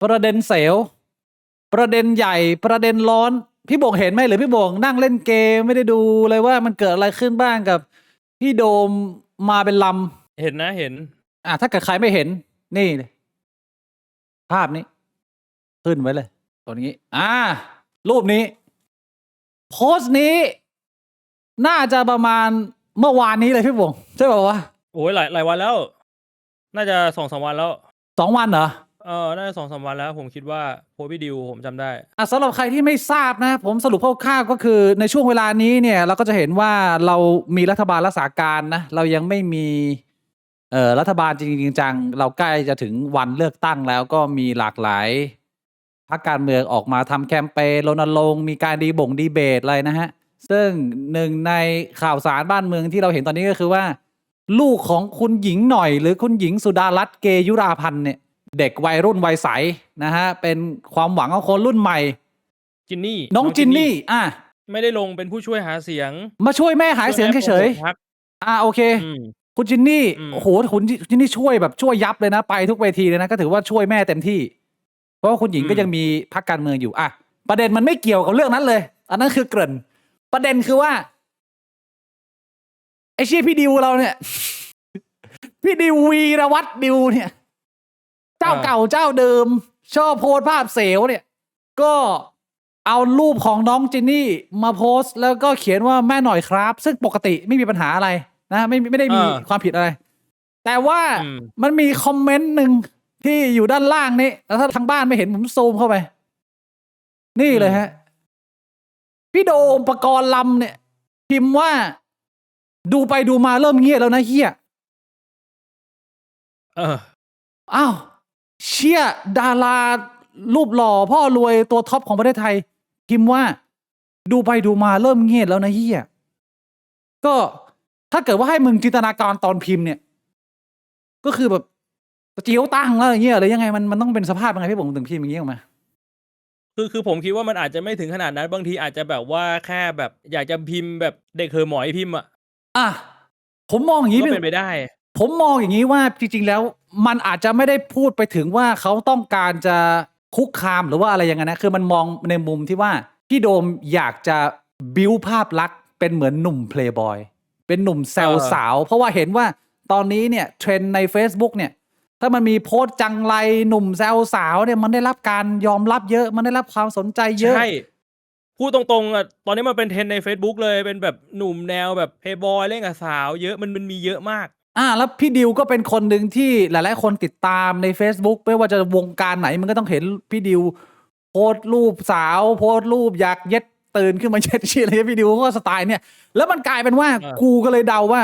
ประเด็นเสวประเด็นใหญ่ประเด็นร้อนพี่โบ่งเห็นไหมหรือพี่โบ่งนั่งเล่นเกมไม่ได้ดูเลยว่ามันเกิดอะไรขึ้นบ้างกับพี่โดมมาเป็นลเห็นนะเห็นถ้าเกิดใครไม่เห็นนี่ภาพนี้ขึ้นไว้เลยตัวนี้รูปนี้โพสต์นี้น่าจะประมาณเมื่อวานนี้เลยพี่โบ่งใช่ป่าววะโอ้ยหลายวันแล้ว น่าจะ2-3 วันแล้ว2 วันเหรอน่าจะ2-3 วันแล้วผมคิดว่าโพสต์พี่ดิวผมจำได้สำหรับใครที่ไม่ทราบนะผมสรุปคร่าวๆก็คือในช่วงเวลานี้เนี่ยเราก็จะเห็นว่าเรามีรัฐบาลรักษาการนะเรายังไม่มีรัฐบาลจริงๆจังเราใกล้จะถึงวันเลือกตั้งแล้วก็มีหลากหลายพรรคการเมืองออกมาทำแคมเปญรณรงค์มีการดีเบตอะไรนะฮะซึ่งหนึ่งในข่าวสารบ้านเมืองที่เราเห็นตอนนี้ก็คือว่าลูกของคุณหญิงหน่อยหรือคุณหญิงสุดารัตน์เกยุราพันธ์เนี่ยเด็กวัยรุ่นวัยใสนะฮะเป็นความหวังของคนรุ่นใหม่จินนี่น้องจินนี่ไม่ได้ลงเป็นผู้ช่วยหาเสียงมาช่วยแม่หาเสียงเฉยๆโอเคคุณจินนี่โอ้โหคุณจินนี่ช่วยแบบช่วยยับเลยนะไปทุกเวทีเลยนะก็ถือว่าช่วยแม่เต็มที่เพราะว่าคุณหญิงก็ยังมีพรรคการเมืองอยู่ประเด็นมันไม่เกี่ยวกับเรื่องนั้นเลยอันนั้นคือเกริ่นประเด็นคือว่าไอ้เชี่ยพี่ดิวเราเนี่ยพี่ดิววีรวัตรดิวเนี่ยเจ้าเก่าเจ้าเดิมชอบโพสภาพเสวเนี่ยก็เอารูปของน้องจินนี่มาโพสต์แล้วก็เขียนว่าแม่หน่อยครับซึ่งปกติไม่มีปัญหาอะไรนะไม่ได้มีความผิดอะไรแต่ว่ามันมีคอมเมนต์หนึ่งที่อยู่ด้านล่างนี้แล้วถ้าทางบ้านไม่เห็นผมซูมเข้าไปนี่เลยฮะพี่โดมปกรณ์ลำเนี่ยพิมพ์ว่าดูไปดูมาเริ่มเงียบแล้วนะเฮียเชี่ยดารารูปหล่อพ่อรวยตัวท็อปของประเทศไทยพิมพ์ว่าดูไปดูมาเริ่มเงียบแล้วนะเฮียก็ถ้าเกิดว่าให้มึงจินตนาการตอนพิมพ์เนี่ยก็คือแบบเจียวตั้งแล้วอย่างเงี้ยหรือยังไงมันต้องเป็นสภาพยังไงพี่ผมถึงพิมพ์อย่างเงี้ยออกมาคือผมคิดว่ามันอาจจะไม่ถึงขนาดนั้นบางทีอาจจะแบบว่าแค่แบบอยากจะพิมพ์แบบเด็กเหอหมอยพิมพ์ผมมองอย่างนี้ก็เป็นไปได้ผมมองอย่างนี้ว่าจริงๆแล้วมันอาจจะไม่ได้พูดไปถึงว่าเขาต้องการจะคุกคามหรือว่าอะไรอย่างนั้นนะคือมันมองในมุมที่ว่าพี่โดมอยากจะบิ้วภาพลักษณ์เป็นเหมือนหนุ่มเพลย์บอยเป็นหนุ่มแซวสาวเพราะว่าเห็นว่าตอนนี้เนี่ยเทรนด์ใน Facebook เนี่ยถ้ามันมีโพสต์จังไรหนุ่มแซวสาวเนี่ยมันได้รับการยอมรับเยอะมันได้รับความสนใจเยอะใช่พูดตรงๆตอนนี้มันเป็นเทรนด์ใน Facebook เลยเป็นแบบหนุ่มแนวแบบเพย์บอยเล่นกับสาวเยอะมันมีเยอะมากแล้วพี่ดิวก็เป็นคนหนึ่งที่หลายๆคนติดตามใน Facebook ไม่ว่าจะวงการไหนมันก็ต้องเห็นพี่ดิวโพสต์รูปสาวโพสต์รูปอยากเย็ดตื่นขึ้นมาเช็ดชีอะไรพี่ดิวก็สไตล์เนี่ยแล้วมันกลายเป็นว่ากูก็เลยเดาว่า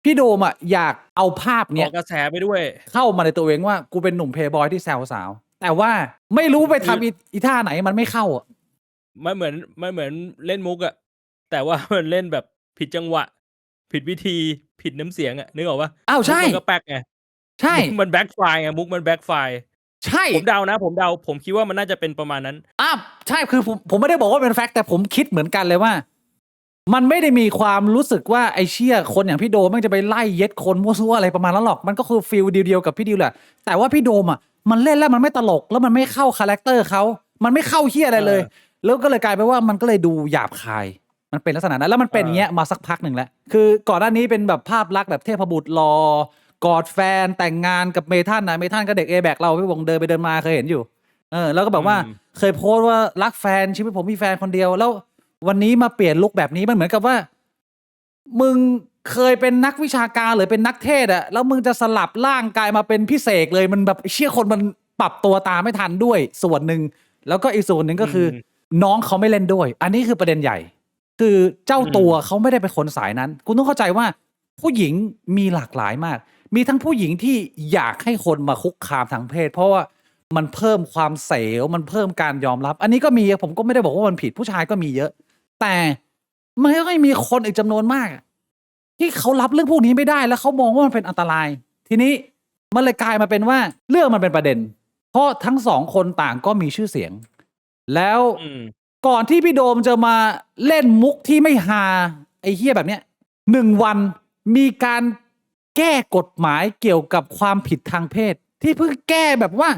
พี่โดมอยากเอาภาพเนี้ยกระแสไปด้วยเข้ามาในตัวเองว่ากูเป็นหนุ่มเพย์บอยที่แซวสาวแต่ว่าไม่รู้ไปทำอีท่าไหนมันไม่เข้ามันเหมือนเล่นมุกแต่ว่ามันเล่นแบบผิดจังหวะผิดวิธีผิดน้ำเสียงนึกออกปะใช่มันก็แป๊กไงใช่มันแบ็คไฟร์ไงมุกมันแบ็คไฟร์ใช่ผมเดานะผมคิดว่ามันน่าจะเป็นประมาณนั้นใช่คือผมไม่ได้บอกว่าเป็นแฟกต์แต่ผมคิดเหมือนกันเลยว่ามันไม่ได้มีความรู้สึกว่าไอ้เชี่ยคนอย่างพี่โดมมันจะไปไล่เย็ดคนมั่วซั่วอะไรประมาณนั้นหรอกมันก็คือฟีลเดียวกับพี่ดิวแหละแต่ว่าพี่โดมมันเล่นแล้วมันไม่ตลกแล้วมันไม่เข้าคาแรคเตอร์เขามันไม่เข้าเฮียอะไรเลยแล้วก็เลยกลายเป็นว่ามันก็เลยดูหยาบคายมันเป็นลักษณะนั้นแล้วมันเป็นอย่างเงี้ยมาสักพักหนึ่งแล้วคือก่อนหน้านี้เป็นแบบภาพลักษณ์แบบเทพบุตรรอกอดแฟนแต่งงานกับเมทัลเมทัลก็เด็ก A-Back เราพี่วงเดินไปเดินมาเคยเห็นอยู่แล้วก็แบบว่าเคยโพสต์ว่ารักแฟนชีวิตผมมีแฟนคนเดียวแล้ววันนี้มาเปลี่ยนลุคแบบนี้มันเหมือนกับว่ามึงเคยเป็นนักวิชาการหรือเป็นนักเทศแล้วมึงจะสลับร่างกายมาเป็นพิเศษเลยมันแบบเชี่ยคนมันปรับตัวตามไม่ทันด้วยส่วนหนึ่งแล้วก็อีกส่วนหนึ่งก็คือน้องเขาไม่เล่นด้วยอันนี้คือประเด็นใหญ่คือเจ้าตัวเขาไม่ได้เป็นคนสายนั้นคุณต้องเข้าใจว่าผู้หญิงมีหลากหลายมากมีทั้งผู้หญิงที่อยากให้คนมาคุกคามทางเพศเพราะว่ามันเพิ่มความเสวมันเพิ่มการยอมรับอันนี้ก็มีผมก็ไม่ได้บอกว่ามันผิดผู้ชายก็มีเยอะแต่มันก็มีคนอีกจำนวนมากที่เขารับเรื่องพวกนี้ไม่ได้แล้วเขามองว่ามันเป็นอันตรายทีนี้มันเลยกลายมาเป็นว่าเรื่องมันเป็นประเด็นเพราะทั้งสองคนต่างก็มีชื่อเสียงแล้วก่อนที่พี่โดมจะมาเล่นมุกที่ไม่ฮาไอ้เหี้ยแบบเนี้ย1 วันมีการแก้กฎหมายเกี่ยวกับความผิดทางเพศที่เพิ่งแก้แบบว่า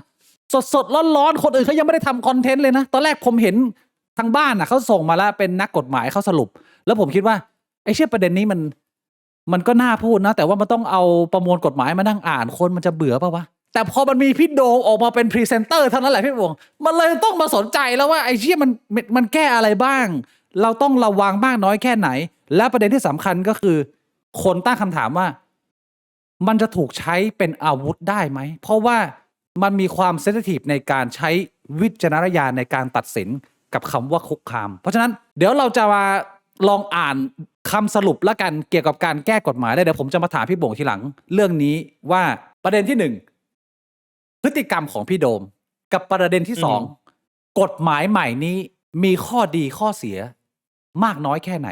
สดร้อนๆคนอื่นเขายังไม่ได้ทำคอนเทนต์เลยนะตอนแรกผมเห็นทางบ้านเขาส่งมาแล้วเป็นนักกฎหมายเขาสรุป แล้วผมคิดว่าไอ้เชื่อประเด็นนี้มันก็น่าพูดนะแต่ว่ามันต้องเอาประมวลกฎหมายมานั่งอ่านคนมันจะเบื่อป่ะวะแต่พอมันมีพี่โดงออกมาเป็นพรีเซนเตอร์เท่านั้นแหละพี่บวงมันเลยต้องมาสนใจแล้วว่าไอ้เชี่ยมันแก้อะไรบ้าง เราต้องระวังมากน้อยแค่ไหน และประเด็นที่สำคัญก็คือ คนตั้งคำถามว่า มันจะถูกใช้เป็นอาวุธได้ไหมเพราะว่ามันมีความเซนซิทีฟในการใช้วิจารณญาณในการตัดสินกับคำว่าคุกคาม เพราะฉะนั้นเดี๋ยวเราจะมาลองอ่านคำสรุปแล้วกันเกี่ยวกับการแก้กฎหมายได้เดี๋ยวผมจะมาถามพี่โบ่งทีหลัง เรื่องนี้ว่าประเด็นที่หนึ่งพฤติกรรมของพี่โดม กับประเด็นที่สองกฎหมายใหม่นี้มีข้อดีข้อเสียมากน้อยแค่ไหน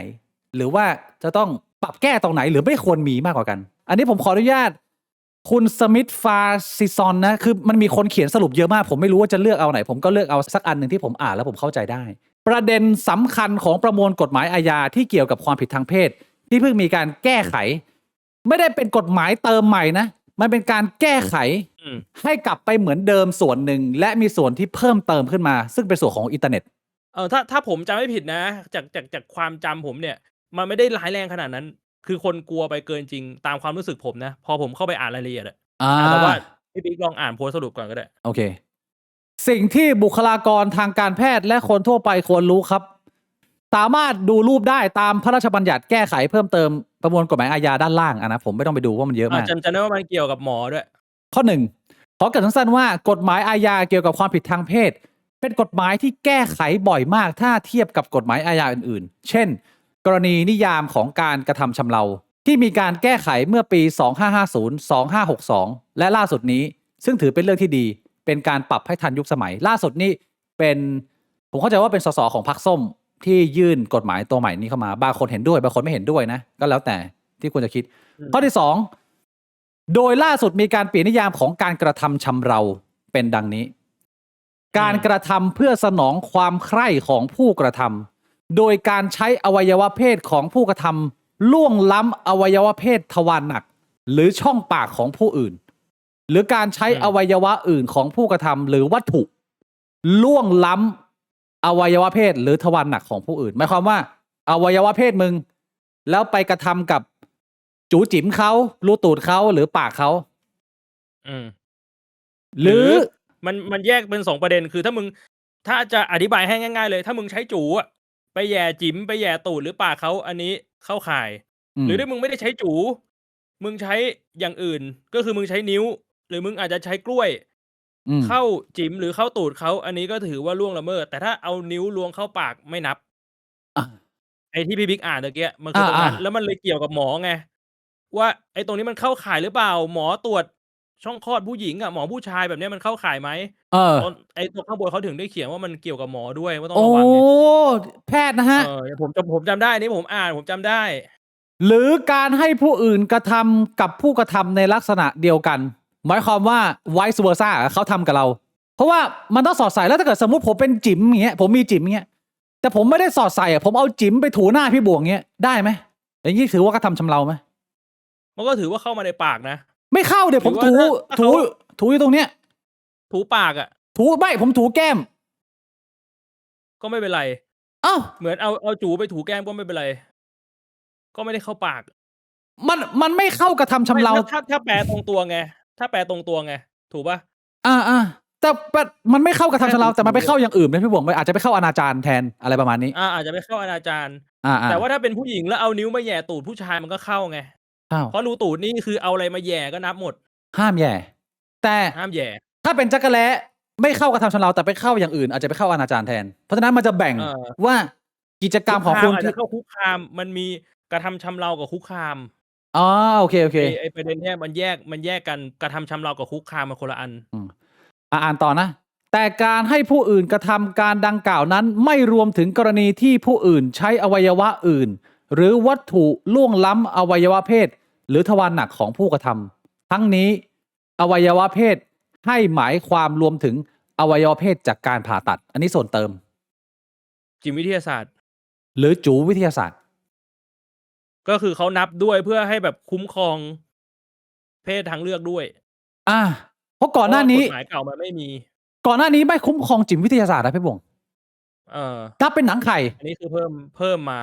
หรือว่าจะต้องปรับแก้ตรงไหนหรือไม่ควรมีมากกว่ากัน อันนี้ผมขออนุญาตคุณสมิธฟาซิซอนนะคือมันมีคนเขียนสรุปเยอะมากผมไม่รู้ว่าจะเลือกเอาไหนผมก็เลือกเอาสักอันหนึ่งที่ผมอ่านแล้วผมเข้าใจได้ ประเด็นสำคัญของประมวลกฎหมายอาญาที่เกี่ยวกับความผิดทางเพศ ที่เพิ่งมีการแก้ไข ไม่ได้เป็นกฎหมายเติมใหม่นะมันเป็นการแก้ไขให้กลับไปเหมือนเดิมส่วนหนึ่งและมีส่วนที่เพิ่มเติมขึ้นมา ซึ่งเป็นส่วนของอินเทอร์เน็ต ถ้าผมจำไม่ผิดนะจากความจำผมเนี่ย มันไม่ได้ร้ายแรงขนาดนั้น คือคนกลัวไปเกินจริงตามความรู้สึกผมนะ พอผมเข้าไปอ่านรายละเอียดอะแต่ว่าพี่บิ๊กลองอ่านโพสต์สรุปก่อนก็ได้โอเคสิ่งที่บุคลากรทางการแพทย์และคนทั่วไปควรรู้ครับ สามารถดูรูปได้ตามพระราชบัญญัติแก้ไขเพิ่มเติมประมวลกฎหมายอาญาด้านล่างนะผมไม่ต้องไปดูว่ามันเยอะมากจำได้ว่ามันเกี่ยวกับหมอด้วยข้อหนึ่งขอเกริ่นสั้นๆว่ากฎหมายอาญาเกี่ยวกับความผิดทางเพศเป็นกฎหมายที่แก้ไขบ่อยมากถ้าเทียบกับกฎหมายอาญาอื่นๆเช่นกรณีนิยามของการกระทำชำเราที่มีการแก้ไขเมื่อปี 2550 2562 และล่าสุดนี้ซึ่งถือเป็นเรื่องที่ดีเป็นการปรับให้ทันยุคสมัยล่าสุดนี้เป็นผมเข้าใจว่าเป็นสสของพรรคส้มที่ยื่นกฎหมายตัวใหม่นี้เข้ามาบางคนเห็นด้วยบางคนไม่เห็นด้วยนะก็แล้วแต่ที่ควรจะคิดข้อที่2โดยล่าสุดมีการเปลี่ยนนิยามของการกระทำชำเราเป็นดังนี้การกระทำเพื่อสนองความใคร่ของผู้กระทำโดยการใช้อวัยวะเพศของผู้กระทำล่วงล้ำอวัยวะเพศทวารหนักหรือช่องปากของผู้อื่นหรือการใช้อวัยวะอื่นของผู้กระทำหรือวัตถุล่วงล้ำอวัยวะเพศหรือทวารหนักของผู้อื่นหมายความว่าอวัยวะเพศมึงแล้วไปกระทำกับจูจิ๋มเขารูตูดเขาหรือปากเขาหรือมันแยกเป็น2ประเด็นคือถ้าจะอธิบายให้ง่ายๆเลยถ้ามึงใช้จูอะไปแย่จิ๋มไปแย่ตูดหรือปากเขาอันนี้เข้าข่ายหรือถ้ามึงไม่ได้ใช้จูมึงใช้อย่างอื่นก็คือมึงใช้นิ้วหรือมึงอาจจะใช้กล้วยเข้าจิ๋มหรือเข้าตูดเขาอันนี้ก็ถือว่าล่วงละเมิดแต่ถ้าเอานิ้วล้วงเข้าปากไม่นับไอ้ที่พี่บิ๊กอ่านเมื่อกี้มันคือตรงนั้นแล้วมันเลยเกี่ยวกับหมอไงว่าไอ้ตรงนี้มันเข้าข่ายหรือเปล่าหมอตรวจช่องคลอดผู้หญิงอ่ะหมอผู้ชายแบบนี้มันเข้าข่ายไหมไอ้ตัวข้างบนเขาถึงได้เขียนว่ามันเกี่ยวกับหมอด้วยว่าต้องระวังไงแพทย์นะฮะผมจำได้นี่ผมอ่านผมจำได้หรือการให้ผู้อื่นกระทำกับผู้กระทำในลักษณะเดียวกันหมายความว่า vice versa เขาทำกับเราเพราะว่ามันต้องสอดใส่แล้วถ้าเกิดสมมติผมเป็นจิ๋มอย่างเงี้ยผมมีจิ๋มอย่างเงี้ยแต่ผมไม่ได้สอดใส่ผมเอาจิ๋มไปถูหน้าพี่บวงเงี้ยได้ไหมอย่างนี้ถือว่ากระทำชำเราไหมมันก็ถือว่าเข้ามาในปากนะไม่เข้าเดี๋ยวผมถูอยู่ตรงเนี้ยถูปากอ่ะไม่ผมถูแก้มก็ไม่เป็นไรเหมือนเอาจูไปถูแก้มก็ไม่เป็นไรก็ไม่ได้เข้าปากมันไม่เข้ากระทำชำเราถ้าแปลตรงตัวไงถูกป่ะแต่มันไม่เข้ากระทำชำเราแต่มันไปเข้าอย่างอื่นนะพี่บวงมันอาจจะไปเข้าอนาจารแทนอะไรประมาณนี้อาจจะไปเข้าอนาจารแต่ว่าถ้าเป็นผู้หญิงแล้วเอานิ้วมาแย่ตูดผู้ชายมันก็เข้าไงเพราะรูตูดนี่คือเอาอะไรมาแย่ก็นับหมดห้ามแย่แต่ห้ามแย่ถ้าเป็นจักรแล้ไม่เข้ากระทำชำเราแต่ไปเข้าอย่างอื่นอาจจะไปเข้าอนาจารแทนเพราะฉะนั้นมันจะแบ่งว่ากิจกรรมของคุณที่เข้าคุกคามมันมีกระทำชำเรากับคุกคามโอเคไอ้ประเด็นเนี้ยมันแยกกันกระทำชำเรากับคุกคามมันคนละอันอ่านต่อนะแต่การให้ผู้อื่นกระทำการดังกล่าวนั้นไม่รวมถึงกรณีที่ผู้อื่นใช้อวัยวะอื่นหรือวัตถุล่วงล้ำอวัยวะเพศหรือทวารหนักของผู้กระทำทั้งนี้อวัยวะเพศให้หมายความรวมถึงอวัยวะเพศจากการผ่าตัดอันนี้ส่วนเติมจิตวิทยาศาสตร์หรือจูวิทยาศาสตร์ก็คือเขานับด้วยเพื่อให้แบบคุ้มครองเพศทางเลือกด้วยเพราะก่อนหน้านี้กฎหมายเก่ามันไม่มี ก่อนหน้านี้ไม่คุ้มครองจิตวิทยาศาสตร์นะพี่บง นับเป็นหนังไข่ อันนี้คือเพิ่มมา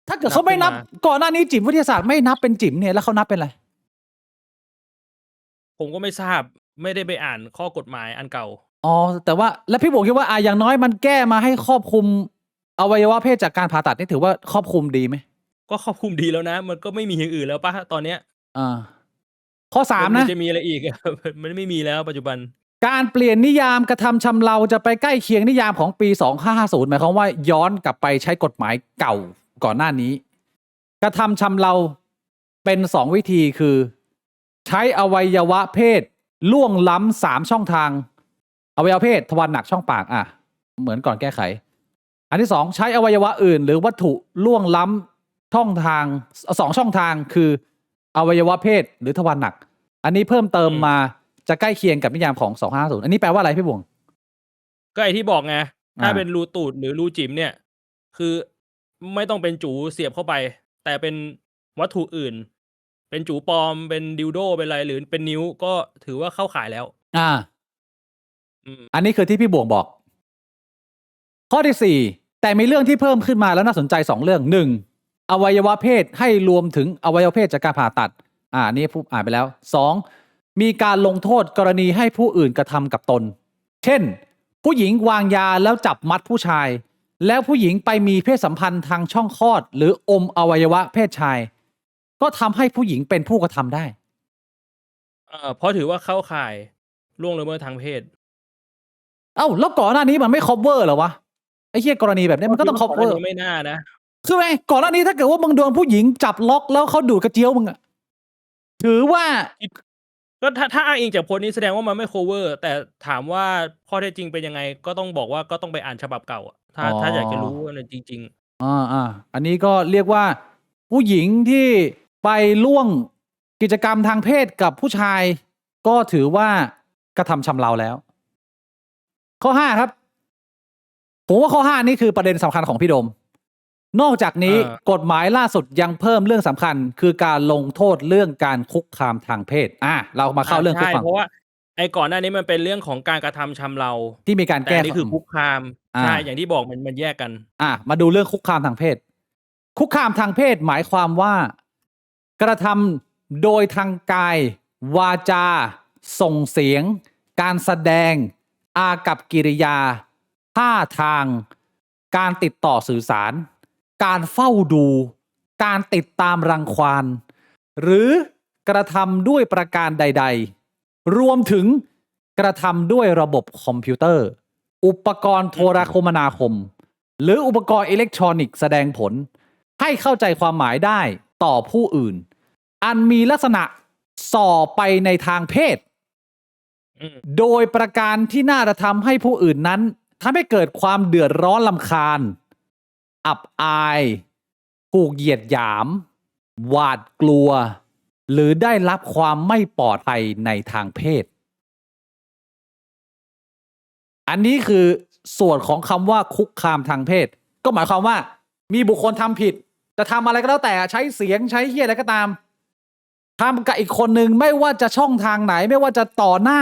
ถ้าเกิดเขาไม่นับ นับขึ้นมา ก่อนหน้านี้จิตวิทยาศาสตร์ไม่นับเป็นจิ๋มเนี่ยแล้วเขานับเป็นอะไร ผมก็ไม่ทราบไม่ได้ไปอ่านข้อกฎหมายอันเก่า อ๋อแต่ว่าแล้วพี่บงคิดว่าอย่างน้อยมันแก้มาให้ครอบคลุมอวัยวะเพศจากการผ่าตัดนี่ถือว่าครอบคลุมดีไหม ก็ครอบคลุมดีแล้วนะ มันก็ไม่มีอย่างอื่นแล้วป่ะตอนเนี้ย ข้อสาม มั นะ จะมีอะไรอีก มันไม่มีแล้วปัจจุบัน การเปลี่ยนนิยามกระทำชำเราจะไปใกล้เคียงนิยามของปี 2550 หมายความว่าย้อนกลับไปใช้กฎหมายเก่าก่อนหน้านี้ กระทำชำเราเป็น2วิธีคือ ใช้อวัยวะเพศล่วงล้ำ3ช่องทางอวัยวะเพศทวารหนักช่องปากเหมือนก่อนแก้ไข อันที่2ใช้อวัยวะอื่น หรือวัตถุล่วงล้ำช่องทาง2ช่องทางคืออวัยวะเพศหรือทวารหนัก อันนี้เพิ่มเติมมาจะใกล้เคียงกับนิยามของ250อันนี้แปลว่าอะไรพี่บวง ก็ไอที่บอกไงถ้าเป็นรูตูดหรือรูจิ๋มเนี่ย คือไม่ต้องเป็นจูเสียบเข้าไป แต่เป็นวัตถุอื่น เป็นจูปลอมเป็นดิวโดเป็นอะไรหรือเป็นนิ้วก็ถือว่าเข้าข่ายแล้วอันนี้คือที่พี่บวงบอก ข้อที่4แต่มีเรื่องที่เพิ่มขึ้นมาแล้วน่าสนใจ2เรื่อง1อวัยวะเพศให้รวมถึงอวัยวะเพศจากการผ่าตัดนี่ผู้อ่านไปแล้ว2มีการลงโทษกรณีให้ผู้อื่นกระทำกับตน เช่นผู้หญิงวางยาแล้วจับมัดผู้ชาย แล้วผู้หญิงไปมีเพศสัมพันธ์ทางช่องคลอด หรืออมอวัยวะเพศชาย ก็ทำให้ผู้หญิงเป็นผู้กระทำได้เพราะถือว่าเข้าข่ายล่วงละเมิดทางเพศแล้วก่อนหน้านี้มันไม่ cover เหรอวะไอ้เหี้ยกรณีแบบนี้มันก็ต้อง cover ไม่น่านะคือไงก่อนหน้านี้ถ้าเกิดว่ามึงโดนผู้หญิงจับล็อกแล้วเขาดูดกระเจียวมึงถือว่าก็ถ้าอ้างอิงจากโพสต์นี้แสดงว่ามันไม่ cover แต่ถามว่าข้อเท็จจริงเป็นยังไงก็ต้องบอกว่าก็ต้องไปอ่านฉบับเก่าถ้าอยากจะรู้ว่าจริงอันนี้ก็เรียกว่าผู้หญิงที่ไปล่วงกิจกรรมทางเพศกับผู้ชายก็ถือว่ากระทำชำเราแล้วข้อ5ครับผมว่าข้อ5นี่คือประเด็นสำคัญของพี่โดมนอกจากนี้กฎหมายล่าสุดยังเพิ่มเรื่องสำคัญคือการลงโทษเรื่องการคุกคามทางเพศเรามาเข้าเรื่องคุกคามเพราะว่าไอ้ก่อนหน้านี้มันเป็นเรื่องของการกระทำชำเราที่มีการแก้นี่คือคุกคามใช่อย่างที่บอกมันแยกกันมาดูเรื่องคุกคามทางเพศคุกคามทางเพศหมายความว่ากระทำโดยทางกายวาจาส่งเสียงการแสดงอากัปกิริยาท่าทางการติดต่อสื่อสารการเฝ้าดูการติดตามรังควานหรือกระทำด้วยประการใดๆรวมถึงกระทำด้วยระบบคอมพิวเตอร์อุปกรณ์โทรคมนาคมหรืออุปกรณ์อิเล็กทรอนิกส์แสดงผลให้เข้าใจความหมายได้ต่อผู้อื่นอันมีลักษณะส่อไปในทางเพศโดยประการที่น่าจะทำให้ผู้อื่นนั้นทำให้เกิดความเดือดร้อนรำคาญอับอายถูกเหยียดหยามหวาดกลัวหรือได้รับความไม่ปลอดภัยในทางเพศอันนี้คือส่วนของคำว่าคุกคามทางเพศก็หมายความว่ามีบุคคลทำผิดจะทำอะไรก็แล้วแต่ใช้เสียงใช้เหี้ยอะไรก็ตามทำกับอีกคนหนึ่งไม่ว่าจะช่องทางไหนไม่ว่าจะต่อหน้า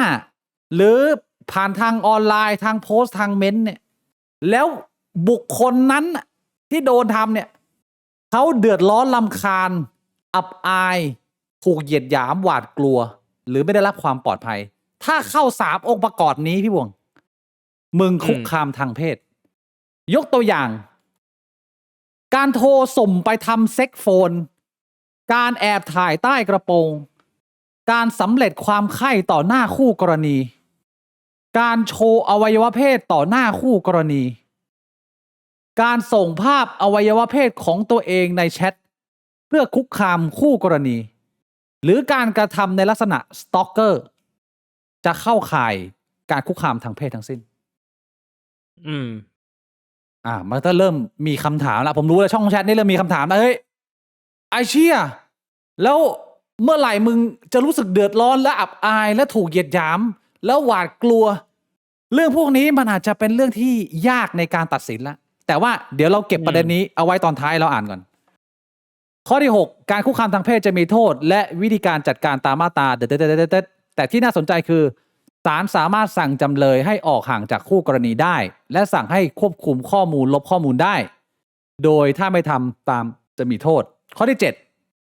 หรือผ่านทางออนไลน์ทางโพสต์ทางเม้นต์เนี่ยแล้วบุคคลนั้นที่โดนทำเนี่ยเขาเดือดร้อนรำคาญอับอายถูกเหยียดหยามหวาดกลัวหรือไม่ได้รับความปลอดภัยถ้าเข้า3องค์ประกอบนี้พี่วงมึงคุกคามทางเพศยกตัวอย่างการโทรส่งไปทำเซ็กโฟนการแอบถ่ายใต้กระโปรงการสำเร็จความใคร่ต่อหน้าคู่กรณีการโชว์อวัยวะเพศต่อหน้าคู่กรณีการส่งภาพอวัยวะเพศของตัวเองในแชทเพื่อคุกคามคู่กรณีหรือการกระทำในลักษณะสตอกเกอร์จะเข้าข่ายการคุกคามทางเพศทั้งสิ้นมันก็เริ่มมีคำถามแล้วผมรู้แล้วช่องแชทนี่เริ่มมีคำถามแล้วเฮ้ยไอเชี่ยแล้วเมื่อไหร่มึงจะรู้สึกเดือดร้อนและอับอายและถูกเหยียดหยามแล้วหวาดกลัวเรื่องพวกนี้มันอาจจะเป็นเรื่องที่ยากในการตัดสินแล้วแต่ว่าเดี๋ยวเราเก็บประเด็นนี้เอาไว้ตอนท้ายเราอ่านก่อนข้อที่6การคุกคามทางเพศจะมีโทษและวิธีการจัดการตามมาตราแต่ที่น่าสนใจคือ ศาลสามารถสั่งจำเลยให้ออกห่างจากคู่กรณีได้ และสั่งให้ควบคุมข้อมูลลบข้อมูลได้ โดยถ้าไม่ทำตามจะมีโทษ ข้อที่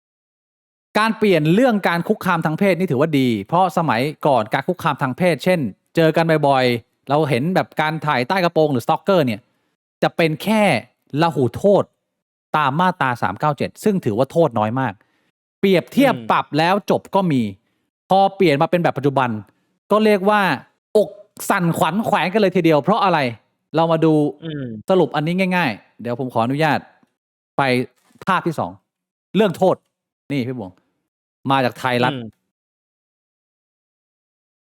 7 การเปลี่ยนเรื่องการคุกคามทางเพศนี่ถือว่าดี เพราะสมัยก่อนการคุกคามทางเพศ เช่น เจอกันบ่อยๆเราเห็นแบบการถ่ายใต้กระโปรงหรือสตอกเกอร์เนี่ยจะเป็นแค่ละหูโทษตามมาตรา397ซึ่งถือว่าโทษน้อยมากเปรียบเทียบปรับแล้วจบก็มีพอเปลี่ยนมาเป็นแบบปัจจุบันก็เรียกว่าอกสั่นขวัญแขวนกันเลยทีเดียวเพราะอะไรเรามาดูสรุปอันนี้ง่ายๆเดี๋ยวผมขออนุญาตไปภาพที่ 2เรื่องโทษนี่พี่บวงมาจากไทยรัฐ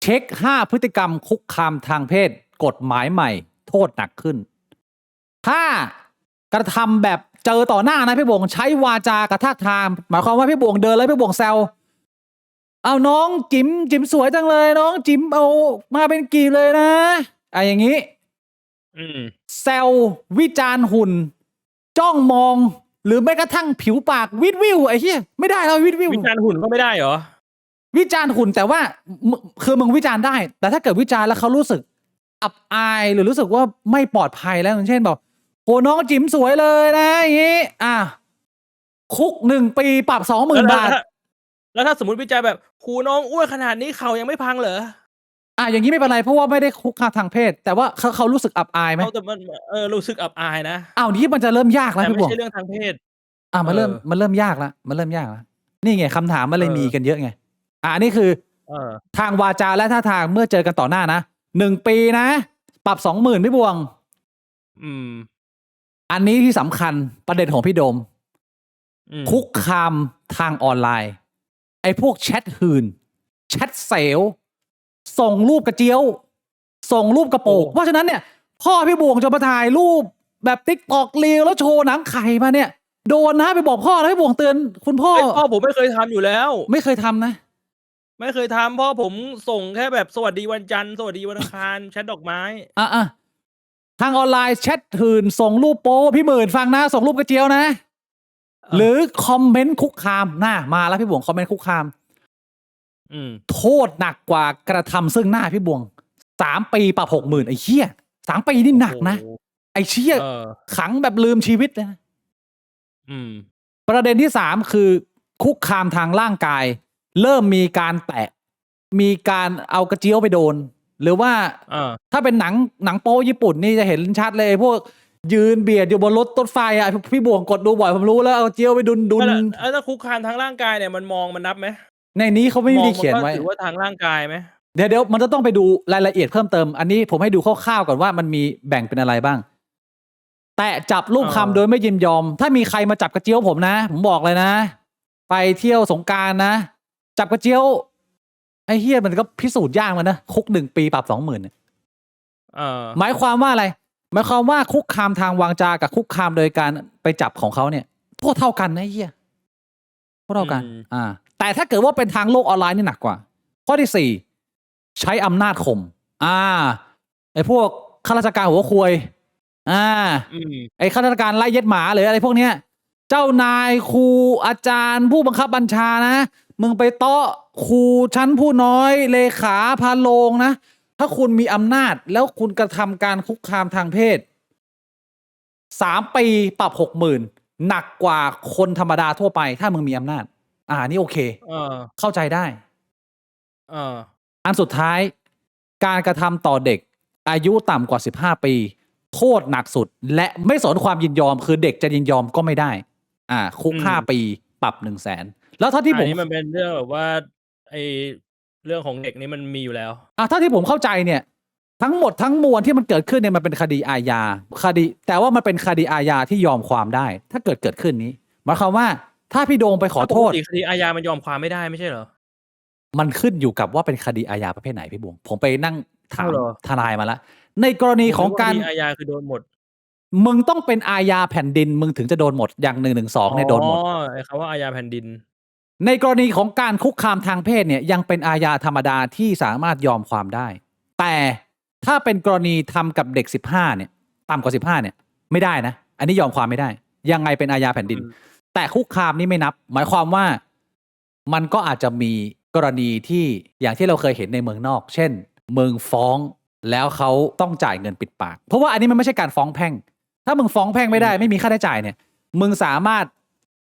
เช็ค5พฤติกรรมคุกคามทางเพศกฎหมายใหม่โทษหนักขึ้นถ้ากระทำแบบเจอต่อหน้านะพี่บวงใช้วาจากระทากทางหมายความว่าพี่บวงเดินแล้วพี่บวงแซวเอาน้องจิ๋มสวยจังเลยน้องจิ๋มเอามาเป็นกีบเลยนะอย่างนี้แซววิจารณ์หุ่นจ้องมองหรือแม้กระทั่งผิวปากวิดวิวไอ้เหี้ยไม่ได้แล้ววิดวิววิจารณ์หุ่นก็ไม่ได้เหรอวิจารณ์หุ่นแต่ว่าคือมึงวิจารณ์ได้แต่ถ้าเกิดวิจารณ์แล้วเขารู้สึกอับอายหรือรู้สึกว่าไม่ปลอดภัยแล้วอย่างเช่นบอกโหน้องจิ๋มสวยเลยนะอย่างนี้คุก1 ปีปรับ 20,000 บาทแล้วถ้าสมมติวิจารณ์แบบครูน้องอ้วนขนาดนี้เขายังไม่พังเหรออย่างนี้ไม่เป็นไรเพราะว่าไม่ได้คุกคามทางเพศแต่ว่าเขารู้สึกอับอายไหมแต่มันรู้สึกอับอายนะนี้มันจะเริ่มยากแล้วพี่บวงแต่ไม่ใช่เรื่องทางเพศมันเริ่มยากแล้วนี่ไงคำถามมันเลยมีกันเยอะไงอันนี้คือทางวาจาและท่าทางเมื่อเจอกันต่อหน้านะ1 ปีนะปรับ 20,000 พี่บวงอันนี้ที่สำคัญประเด็นของพี่โดมคุกคามทางออนไลน์ไอ้พวกแชทหื่นแชทเสวส่งรูปกระเจียวส่งรูปกระโปงเพราะฉะนั้นเนี่ยพ่อพี่บวงจะมาถ่ายรูปแบบTikTokรีลแล้วโชว์หนังไข่มาเนี่ยโดนนะไปบอกพ่อแล้วพี่บวงเตือนคุณพ่อผมไม่เคยทำอยู่แล้วไม่เคยทำนะไม่เคยทำเพราะผมส่งแค่แบบสวัสดีวันจันทร์สวัสดีวันอังคารแชทดอกไม้ทางออนไลน์แชทหื่นส่งรูปโป๊พี่หมื่นฟังนะส่งรูปกระเจียวนะหรือคอมเมนต์คุกคามมาแล้วพี่บวงคอมเมนต์คุกคามโทษหนักกว่ากระทำซึ่งหน้าพี่บวง3 ปีปรับ 60,000ไอ้เหี้ย3 ปีนี่หนักนะไอ้เชี่ยขังแบบลืมชีวิตเลยนะประเด็นที่ 3คือคุกคามทางร่างกายเริ่มมีการแตะมีการเอากระเจียวไปโดนหรือว่าถ้าเป็นหนังโป๊ญี่ปุ่นนี่จะเห็นชัดเลยพวกยืนเบียดอยู่บนรถไฟพี่บวงกดดูบ่อยผมรู้แล้วเอาเจียวไปดุนถ้าคุกคามทางร่างกายเนี่ยมันนับไหมในนี้เขาไม่ได้เขียนไว้ถือว่าทางร่างกายไหมเดี๋ยวมันจะต้องไปดูรายละเอียดเพิ่มเติมอันนี้ผมให้ดูคร่าวๆก่อนว่ามันมีแบ่งเป็นอะไรบ้างแต่จับรูปคำโดยไม่ยินยอมถ้ามีใครมาจับกระเจียวผมนะผมบอกเลยนะไปเที่ยวสงกรานต์นะจับกระเจียวไอ้เฮียมันก็พิสูจน์ยากมันนะคุก1 ปีปรับ 20,000เนี่ยหมายความว่าอะไรหมายความว่าคุกคามทางวาจากับคุกคามโดยการไปจับของเขาเนี่ยโทษเท่ากันนะเฮียโทษเท่ากันแต่ถ้าเกิดว่าเป็นทางโลกออนไลน์นี่หนักกว่าข้อที่4ใช้อำนาจข่มไอ้พวกข้าราชการหัวควยไอ้ข้าราชการไล่เย็ดหมาหรืออะไรพวกเนี้ยเจ้านายครูอาจารย์ผู้บังคับบัญชานะมึงไปเตาะครูชั้นผู้น้อยเลขาพาโลงนะถ้าคุณมีอำนาจแล้วคุณกระทำการคุกคามทางเพศ3 ปีปรับ 60,000หนักกว่าคนธรรมดาทั่วไปถ้ามึงมีอำนาจนี่โอเคเข้าใจได้อันสุดท้ายการกระทำต่อเด็กอายุต่ำกว่า15 ปีโทษหนักสุดและไม่สนความยินยอมคือเด็กจะยินยอมก็ไม่ได้คุก5 ปีปรับ 100,000แล้วเท่าที่ผมนี่มันเป็นเรื่องแบบว่าไอเรื่องของเด็กนี้มันมีอยู่แล้วเท่าที่ผมเข้าใจเนี่ยทั้งหมดทั้งมวลที่มันเกิดขึ้นเนี่ยมันเป็นคดีอาญาแต่ว่ามันเป็นคดีอาญาที่ยอมความได้ถ้าเกิดขึ้นนี้หมายความว่าถ้าพี่โดงไปขอโทษคดีอาญามันยอมความไม่ได้ไม่ใช่เหรอมันขึ้นอยู่กับว่าเป็นคดีอาญาประเภทไหนพี่บวงผมไปนั่งถามทนายมาแล้วในกรณีของการคดีอาญาคือโดนหมดมึงต้องเป็นอาญาแผ่นดินมึงถึงจะโดนหมดอย่าง112เนี่ยโดนหมดคำว่าอาญาแผ่นดินในกรณีของการคุกคามทางเพศเนี่ยยังเป็นอาญาธรรมดาที่สามารถยอมความได้แต่ถ้าเป็นกรณีทำกับเด็ก15เนี่ยต่ำกว่า15เนี่ยไม่ได้นะอันนี้ยอมความไม่ได้ยังไงเป็นอาญาแผ่นดินแต่คุกคามนี่ไม่นับหมายความว่ามันก็อาจจะมีกรณีที่อย่างที่เราเคยเห็นในเมืองนอกเช่น มึงฟ้องแล้วเขาต้องจ่ายเงินปิดปากเพราะว่าอันนี้มันไม่ใช่การฟ้องแพ่งถ้ามึงฟ้องแพ่งไม่ได้ไม่มีค่าใช้จ่ายเนี่ยมึงสามารถ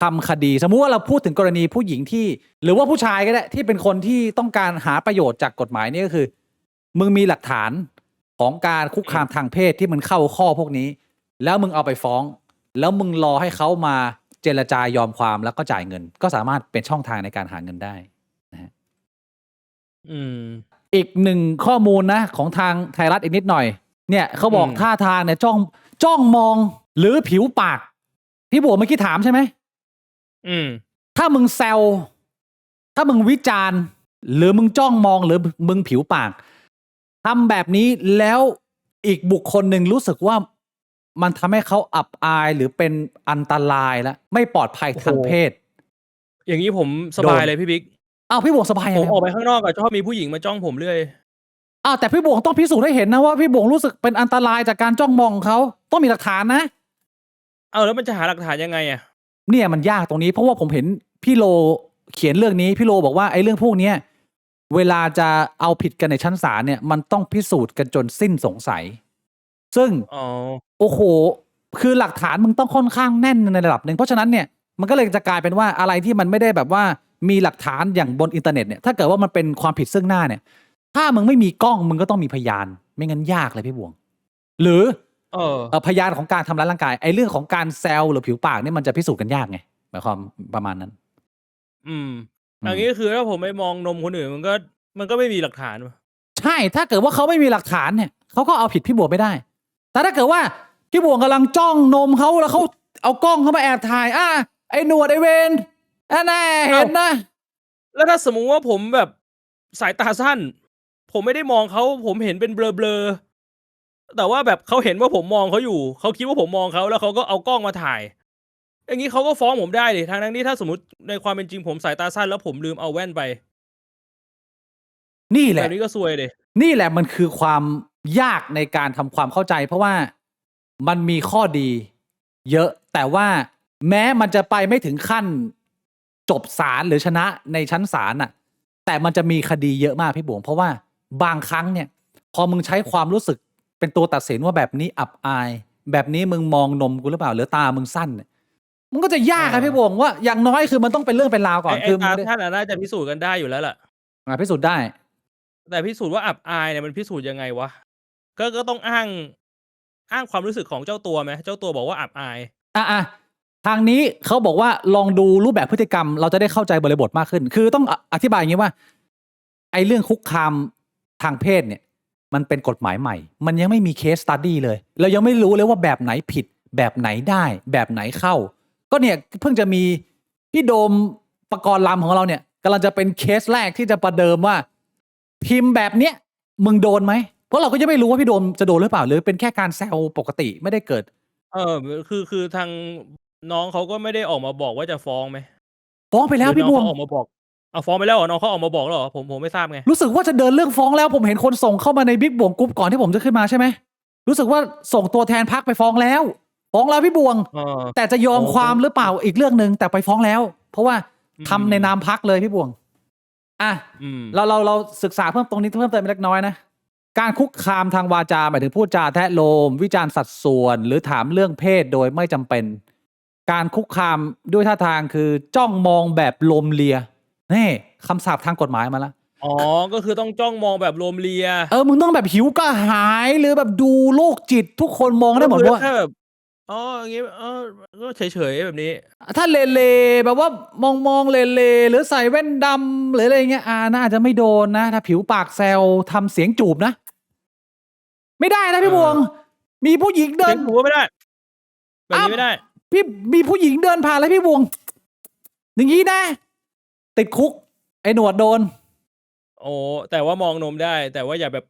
ทำคดีสมมุติว่าเราพูดถึงกรณีผู้หญิงที่หรือว่าผู้ชายก็ได้ที่เป็นคนที่ต้องการหาประโยชน์จากกฎหมายนี่ก็คือมึงมีหลักฐานของการคุกคามทางเพศที่มันเข้าข้อพวกนี้แล้วมึงเอาไปฟ้องแล้วมึงรอให้เขามาเจรจายอมความแล้วก็จ่ายเงินก็สามารถเป็นช่องทางในการหาเงินได้นะฮะ อืม อีกหนึ่งข้อมูลนะของทางไทยรัฐอีกนิดหน่อยเนี่ยเขาบอกท่าทางเนี่ยจ้องมองหรือผิวปากพี่บัวเมื่อกี้ถามใช่ไหมถ้ามึงแซวถ้ามึงวิจารณ์หรือมึงจ้องมองหรือมึงผิวปากทำแบบนี้แล้วอีกบุคคลหนึ่งรู้สึกว่ามันทำให้เขาอับอายหรือเป็นอันตรายแล้วไม่ปลอดภัยทางเพศ อย่างนี้ผมสบายเลยพี่บิ๊ก อ้าวพี่บวงสบาย ผมออกไปข้างนอกอะชอบมีผู้หญิงมาจ้องผมเรื่อย อ้าวแต่พี่บวงต้องพิสูจน์ให้เห็นนะว่าพี่บวงรู้สึกเป็นอันตรายจากการจ้องมองของเขาต้องมีหลักฐานนะ เอาแล้วมันจะหาหลักฐานยังไงอะ เนี่ยมันยากตรงนี้เพราะว่าผมเห็นพี่โลเขียนเรื่องนี้พี่โลบอกว่าไอ้เรื่องพวกเนี้ยเวลาจะเอาผิดกันในชั้นศาลเนี่ยมันต้องพิสูจน์กันจนสิ้นสงสัย ซึ่ง อ๋อ โอ้โหคือหลักฐานมึงต้องค่อนข้างแน่นในระดับหนึ่งเพราะฉะนั้นเนี่ยมันก็เลยจะกลายเป็นว่าอะไรที่มันไม่ได้แบบว่ามีหลักฐานอย่างบนอินเทอร์เน็ตเนี่ยถ้าเกิดว่ามันเป็นความผิดซึ่งหน้าเนี่ยถ้ามึงไม่มีกล้องมึงก็ต้องมีพยานไม่งั้นยากเลยพี่บวง หรือพยานของการทำร้ายร่างกายไอ้เรื่องของการแซวหรือผิวปากเนี่ยมันจะพิสูจน์กันยากไงหมายความประมาณนั้นอย่างนี้คือถ้าผมไม่มองนมคนอื่นมันก็ไม่มีหลักฐานใช่ถ้าเกิดว่าเขาไม่มีหลักฐานเนี่ยเขาก็เอาผิดพี่บวงไม่ได้แต่ถ้าเกิดว่าพี่บวงกำลังจ้องนมเขาแล้วเขาเอากล้องเข้ามาแอบถ่ายไอ้หนวดไอ้เวนแน่เห็นนะแล้วถ้าสมมุติว่าผมแบบสายตาสั้นผมไม่ได้มองเขาผมเห็นเป็นเบลอๆแต่ว่าแบบเขาเห็นว่าผมมองเขาอยู่เขาคิดว่าผมมองเขาแล้วเขาก็เอากล้องมาถ่ายอย่างนี้เขาก็ฟ้องผมได้ดิทั้งที่ถ้าสมมติในความเป็นจริงผมสายตาสั้นแล้วผมลืมเอาแว่นไปนี่แหละแบบนี้ก็ซวยเลยนี่แหละมันคือความยากในการทำความเข้าใจเพราะว่ามันมีข้อดีเยอะแต่ว่าแม้มันจะไปไม่ถึงขั้นจบศาลหรือชนะในชั้นศาลน่ะแต่มันจะมีคดีเยอะมากพี่บวงเพราะว่าบางครั้งเนี่ยพอมึงใช้ความรู้สึกเป็นตัวตัดสินว่าแบบนี้อับอายแบบนี้มึงมองนมกูหรือเปล่าหรือตามึงสั้นเนี่ยมันก็จะยากครับพี่บวงว่าอย่างน้อยคือมันต้องเป็นเรื่องเป็นราวก่อนคือตาท่านน่าจะพิสูจน์กันได้อยู่แล้วล่ะพิสูจน์ได้แต่พิสูจน์ว่าอับอายเนี่ยมันพิสูจน์ยังไงวะก็ต้องอ้างความรู้สึกของเจ้าตัวไหมเจ้าตัวบอกว่าอับอายทางนี้เขาบอกว่าลองดูรูปแบบพฤติกรรมเราจะได้เข้าใจบริบทมากขึ้นคือต้องอธิบายอย่างนี้ว่าไอ้เรื่องคุกคามทางเพศเนี่ยมันเป็นกฎหมายใหม่มันยังไม่มีเคสสตัดดี้เลยเรายังไม่รู้เลยว่าแบบไหนผิดแบบไหนได้แบบไหนเข้าก็เนี่ยเพิ่งจะมีพี่โดมปกรณ์ลำของเราเนี่ยกำลังจะเป็นเคสแรกที่จะประเดิมว่าพิมพ์แบบเนี้ยมึงโดนไหมเพราะเราก็ยังไม่รู้ว่าพี่โดมจะโดนหรือเปล่าหรือเป็นแค่การแซวปกติไม่ได้เกิดคือทางน้องเขาก็ไม่ได้ออกมาบอกว่าจะฟ้องไหมฟ้องไปแล้วพี่บวงออกมาบอกฟ้องไปแล้วเหรอน้องเขาออกมาบอกแล้วเหรอผมไม่ทราบไงรู้สึกว่าจะเดินเรื่องฟ้องแล้วผมเห็นคนส่งเข้ามาในบิ๊กบวงกรุ๊ปก่อนที่ผมจะขึ้นมาใช่ไหมรู้สึกว่าส่งตัวแทนพรรคไปฟ้องแล้วพี่บวงแต่จะยอมความหรือเปล่าอีกเรื่องนึงแต่ไปฟ้องแล้วเพราะว่าทำในนามพรรคเลยพี่บวงเราศึกษาเพิ่มตรงนี้เพิ่มเติมเล็กน้อยนะการคุกคามทางวาจาหมายถึงพูดจาแทะโลมวิจารณ์สัดส่วนหรือถามเรื่องเพศโดยไม่จำเป็นการคุกคามด้วยท่าทางคือจ้องมองแบบโลมเลียนี่คำศัพท์ทางกฎหมายมาแล้วก็คือต้องจ้องมองแบบโลมเลียมึงต้องแบบหิวกระหายหรือแบบดูโรคจิตทุกคนมองได้หมดว่าแค่แบบอย่างงี้ก็เฉยๆแบบนี้ถ้าเลแบบว่ามองเลหรือใส่แว่นดำหรืออะไรเงี้ยน่าจะไม่โดนนะถ้าผิวปากแซวทำเสียงจูบนะไม่ได้นะพี่บวงมีผู้หญิงเดินเสียงจูบไม่ได้แบบนี้ไม่ได้พี่มีผู้หญิงเดินผ่านแล้วพี่บวงอย่างนี้นะติดคุกไอ้หนวดโดนแต่ว่ามองนมได้แต่ว่าอย่าแบบ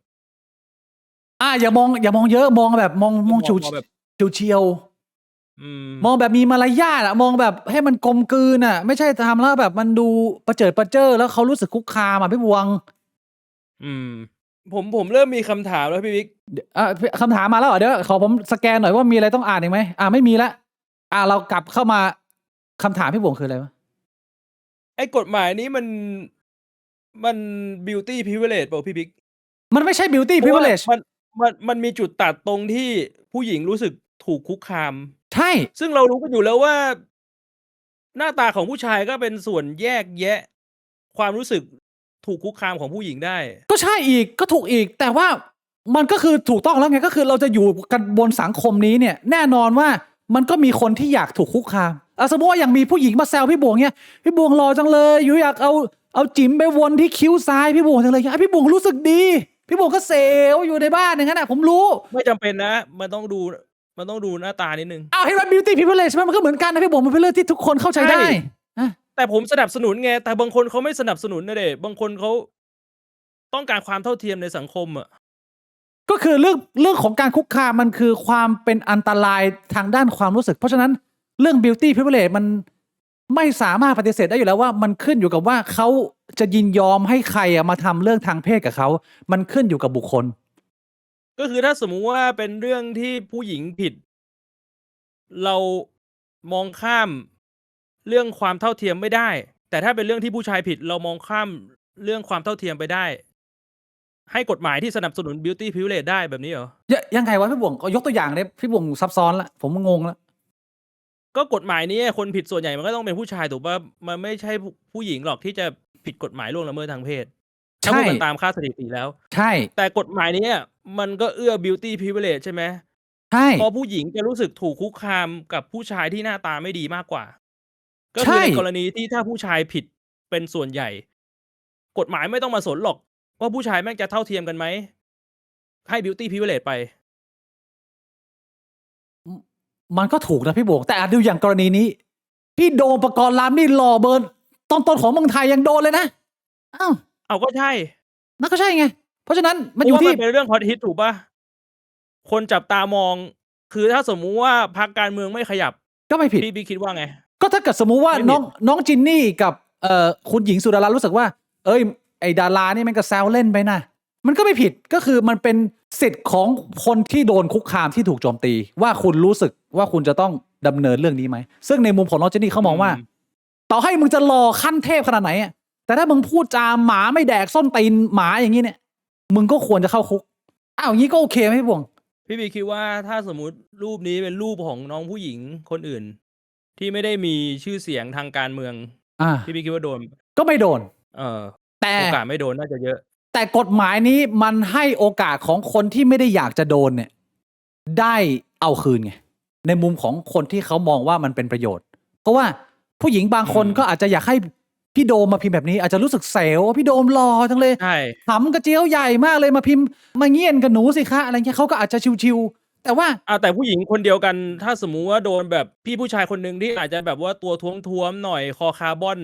อย่ามองเยอะมองแบบมองเฉียวมองแบบมีมารยาทมองแบบให้มันกลมกลืนไม่ใช่ทำแล้วแบบมันดูประเจิดประเจ้อแล้วเขารู้สึกคุกคามพี่บวงผมเริ่มมีคำถามแล้วพี่บิ๊กคำถามมาแล้วเหรอเดี๋ยวขอผมสแกนหน่อยว่ามีอะไรต้องอ่านอีกไหมไม่มีละเรากลับเข้ามาคำถามพี่บวงคืออะไรวะไอ้กฎหมายนี้มัน beauty privilege เปล่าพี่บิ๊ก มันไม่ใช่ beauty เพราะว่า privilege มันมีจุดตัดตรงที่ผู้หญิงรู้สึกถูกคุกคาม ใช่ ซึ่งเรารู้กันอยู่แล้วว่า หน้าตาของผู้ชายก็เป็นส่วนแยกแยะ ความรู้สึกถูกคุกคามของผู้หญิงได้ ก็ใช่อีกก็ถูกอีก แต่ว่ามันก็คือถูกต้องแล้วไงก็คือเราจะอยู่กันบนสังคมนี้เนี่ย แน่นอนว่ามันก็มีคนที่อยากถูกคุกคามสมมติว่าอย่างมีผู้หญิงมาแซวพี่บวงเนี่ยพี่บวงหล่อจังเลยอยู่อยากเอาจิ๋มไปวนที่คิ้วซ้ายพี่บวงจังเลยพี่บวงรู้สึกดีพี่บวงก็เซลอยู่ในบ้านอย่างนั้นผมรู้ ไม่จำเป็นนะ มันต้องดูหน้าตานิดนึง เห็นว่า beauty privilege ใช่ไหมมันก็เหมือนกันนะพี่บวงมันเป็นเรื่องที่ทุกคนเข้าใจได้ แต่ผมสนับสนุนไงแต่บางคนเขาไม่สนับสนุนนะเด็บางคนเขาต้องการความเท่าเทียมในสังคมอ่ะก็คือเรื่องของการคุกคามมันคือความเป็นอันตรายทางด้านความรู้สึกเพราะฉะนั้นเรื่อง beauty privilege มันไม่สามารถปฏิเสธได้อยู่แล้วว่ามันขึ้นอยู่กับว่าเขาจะยินยอมให้ใครมาทำเรื่องทางเพศกับเขามันขึ้นอยู่กับบุคคล ก็คือถ้าสมมุติว่าเป็นเรื่องที่ผู้หญิงผิด เรามองข้ามเรื่องความเท่าเทียมไม่ได้ แต่ถ้าเป็นเรื่องที่ผู้ชายผิด เรามองข้ามเรื่องความเท่าเทียมไปได้ ให้กฎหมายที่สนับสนุน beauty privilege ได้แบบนี้เหรอ ยังไงวะพี่บวงก็ยกตัวอย่างเลยพี่บวงซับซ้อนละผมงงละ ก็กฎหมายนี้คนผิดส่วนใหญ่มันก็ต้องเป็นผู้ชายถูกป่ะมันไม่ใช่ผู้หญิงหรอกที่จะผิดกฎหมายล่วงละเมิดทางเพศถ้าพูดกันตามค่าสถิติแล้ว ใช่ แต่กฎหมายนี้มันก็เอื้อ beauty privilege ใช่ไหม ใช่ เพราะผู้หญิงจะรู้สึกถูกคุกคามกับผู้ชายที่หน้าตาไม่ดีมากกว่า ก็คือในกรณีที่ถ้าผู้ชายผิดเป็นส่วนใหญ่ กฎหมายไม่ต้องมาสนหรอกว่าผู้ชายแม่งจะเท่าเทียมกันไหมให้ beauty privilege ไป มันก็ถูกนะพี่บวงแต่ดูอย่างกรณีนี้พี่โดมปกรณ์ลามนี่หล่อเบิร์นต้นของเมืองไทยยังโดนเลยนะเอาก็ใช่ นั่นก็ใช่ไงเพราะฉะนั้นมัน เพ อยู่ ราะว่า ที่ มันเป็นเรื่องฮอตฮิตถูกป่ะคนจับตามอง คือถ้าสมมุติว่าพรรคการเมืองไม่ขยับ ก็ไม่ผิด พี่คิดว่าไง ก็ถ้าเกิดสมมุติว่า ไม่ผิด น้องจินนี่กับคุณหญิงสุดารัตน์รู้สึกว่าเอ้ยไอ้ดารานี่มันก็แซวเล่นไปนะมันก็ไม่ผิดก็คือมันเป็นสิทธิ์ของคนที่โดนคุกคามที่ถูกโจมตีว่าคุณรู้สึกว่าคุณจะต้องดำเนินเรื่องนี้ไหมซึ่งในมุมของน้องจินนี่เขามองว่า ต่อให้มึงจะหล่อขั้นเทพขนาดไหนอ่ะแต่ถ้ามึงพูดจาหมาไม่แดกส้นตีนหมาอย่างนี้เนี่ยมึงก็ควรจะเข้าคุกอย่างนี้ก็โอเคไหมพี่บวง พี่บีคิดว่าถ้าสมมุติรูปนี้เป็นรูปของน้องผู้หญิงคนอื่น ที่ไม่ได้มีชื่อเสียงทางการเมืองพี่บีคิดว่าโดน ก็ไม่โดน แต่โอกาสไม่โดนน่าจะเยอะ แต่กฎหมายนี้มันให้โอกาสของคนที่ไม่ได้อยากจะโดนเนี่ยได้เอาคืนไงในมุมของคนที่เขามองว่ามันเป็นประโยชน์เพราะว่าผู้หญิงบางคนก็อาจจะอยากให้พี่โดมมาพิมพ์แบบนี้อาจจะรู้สึกเซลว่าพี่โดมหล่อจังเลย ใช่ ขำกระเจียวใหญ่มากเลยมาพิมพ์มาเงียนกับหนูสิคะอะไรเงี้ยเขาก็อาจจะชิวๆแต่ว่า แต่ผู้หญิงคนเดียวกัน ถ้าสมมุติว่าโดนแบบพี่ผู้ชายคนหนึ่งที่อาจจะแบบว่าตัวท้วมๆหน่อยคอคาร์บอน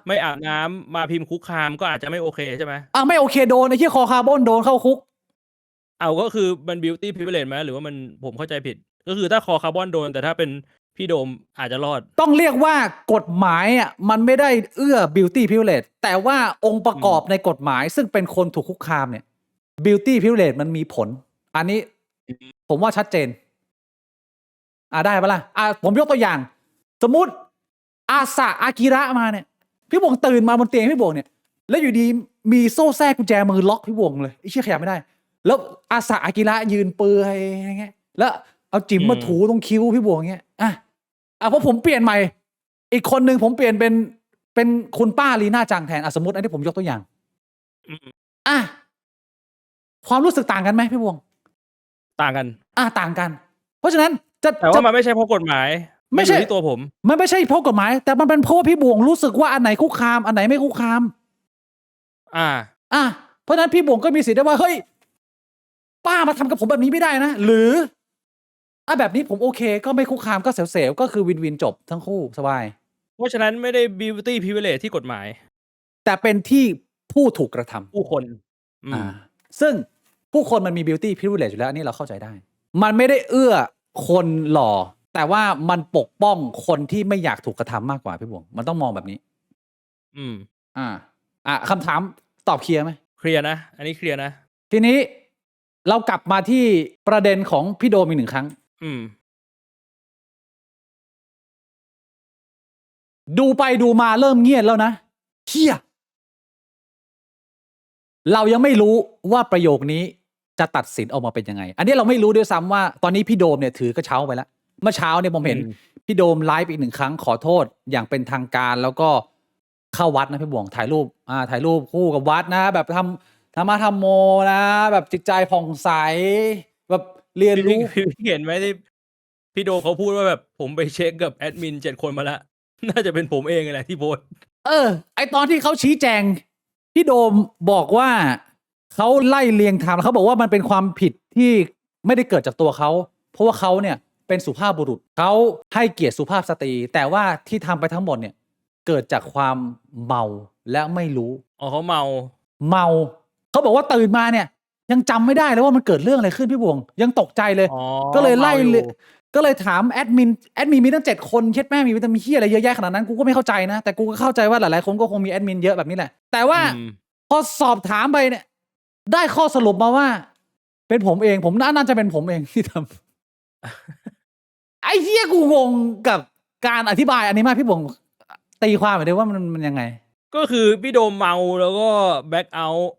ไม่อาบน้ำมาพิมพ์คุกคามก็อาจจะไม่โอเคใช่ไหมไม่โอเคโดนไอ้ที่คอคาร์บอนโดนเข้าคุกก็คือมัน beauty privilege ไหมหรือว่ามันผมเข้าใจผิด ก็คือถ้าคอคาร์บอนโดนแต่ถ้าเป็นพี่โดมอาจจะรอดต้องเรียกว่ากฎหมายมันไม่ได้เอื้อ beauty privilege แต่ว่าองค์ประกอบในกฎหมายซึ่งเป็นคนถูกคุกคามเนี่ย beauty privilege มันมีผลอันนี้ผมว่าชัดเจนได้ปะล่ะผมยกตัวอย่าง สมมุติอาซาอากิระมาเนี่ยพี่บวงตื่นมาบนเตียงพี่บวงเนี่ยแล้วอยู่ดีมีโซ่แทรกกุญแจมือล็อกพี่บวงเลยไอ้เชี่ยขยับไม่ได้แล้วอาซาอากิระยืนเปื่อยอย่างเงี้ยแล้วเอาจิ๋มมาถูตรงคิ้วพี่บวงเงี้ยเพราะผมเปลี่ยนใหม่อีกคนนึงผมเปลี่ยนเป็นคุณป้าลีน่าจังแทนสมมติอันนี้ผมยกตัวอย่างความรู้สึกต่างกันไหมพี่บวงต่างกันต่างกันเพราะฉะนั้นแต่ว่ามันไม่ใช่เพราะกฎหมายไม่ใช่ที่ตัวผมมันไม่ใช่เพราะกฎหมายแต่มันเป็นเพราะว่าพี่บวงรู้สึกว่าอันไหนคุกคามอันไหนไม่คุกคามเพราะฉะนั้นพี่บวงก็มีสิทธิ์ได้ว่าเฮ้ยป้ามาทำกับผมแบบนี้ไม่ได้นะหรือแบบนี้ผมโอเคก็ไม่คุกคามก็เสียวๆก็คือวินจบทั้งคู่สบายเพราะฉะนั้นไม่ได้ beauty privilege ที่กฎหมายแต่เป็นที่ผู้ถูกกระทำผู้คนซึ่งผู้คนมันมี beauty privilege อยู่แล้วอันนี้เราเข้าใจได้มันไม่ได้เอื้อคนหล่อแต่ว่ามันปกป้องคนที่ไม่อยากถูกกระทำมากกว่าพี่บวงมันต้องมองแบบนี้คำถามตอบเคลียร์ไหมเคลียร์นะอันนี้เคลียร์นะทีนี้เรากลับมาที่ประเด็นของพี่โดมอีกหนึ่งครั้งดูไปดูมาเริ่มเงียบแล้วนะเฮีย เรายังไม่รู้ว่าประโยคนี้จะตัดสินออกมาเป็นยังไง อันนี้เราไม่รู้ด้วยซ้ำว่าตอนนี้พี่โดมเนี่ยถือกระเช้าไปแล้วเมื่อเช้าเนี่ยผมเห็นพี่โดมไลฟ์อีก1 ครั้งขอโทษอย่างเป็นทางการแล้วก็เข้าวัดนะพี่บวงถ่ายรูปคู่กับวัดนะแบบทำธรรมะธรรมโมนะแบบจิตใจผ่องใสแบบเรียนรู้ พี่เห็นไหมที่พี่โดเขาพูดว่าแบบผมไปเช็คกับแอดมิน7 คนมาแล้ว น่าจะเป็นผมเองแหละที่โพสต์ ไอตอนที่เขาชี้แจงพี่โดมบอกว่าเขาไล่เรียงไทม์แล้วเขาบอกว่ามันเป็นความผิดที่ไม่ได้เกิดจากตัวเขาเพราะว่าเขาเนี่ยเป็นสุภาพบุรุษเขาให้เกียรติสุภาพสตรีแต่ว่าที่ทำไปทั้งหมดเนี่ยเกิดจากความเมาและไม่รู้ อ๋อเขาเมา เขาบอกว่าตื่นมาเนี่ยยังจำไม่ได้เลยว่ามันเกิดเรื่องอะไรขึ้นพี่บวงยังตกใจเลย อ๋อ ก็เลยไล่ เมาอยู่ ก็เลยถามแอดมินมีตั้ง7 คนเช็ดแม่มีวิตามินเฮียอะไรเยอะแยะขนาดนั้นกูก็ไม่เข้าใจนะแต่กูก็เข้าใจว่าหลายๆคนก็คงมีแอดมินเยอะแบบนี้แหละแต่ว่า พอสอบถามไปเนี่ยได้ข้อสรุปมาว่า เป็นผมเองผมน่าจะเป็นผมเองที่ทำ ไอ้เฮียกูงงกับการอธิบายอันนี้มากพี่บวงตีความหน่อยดิว่ามันยังไง ก็คือพี่โดมเมาแล้วก็แบ็คเอาท์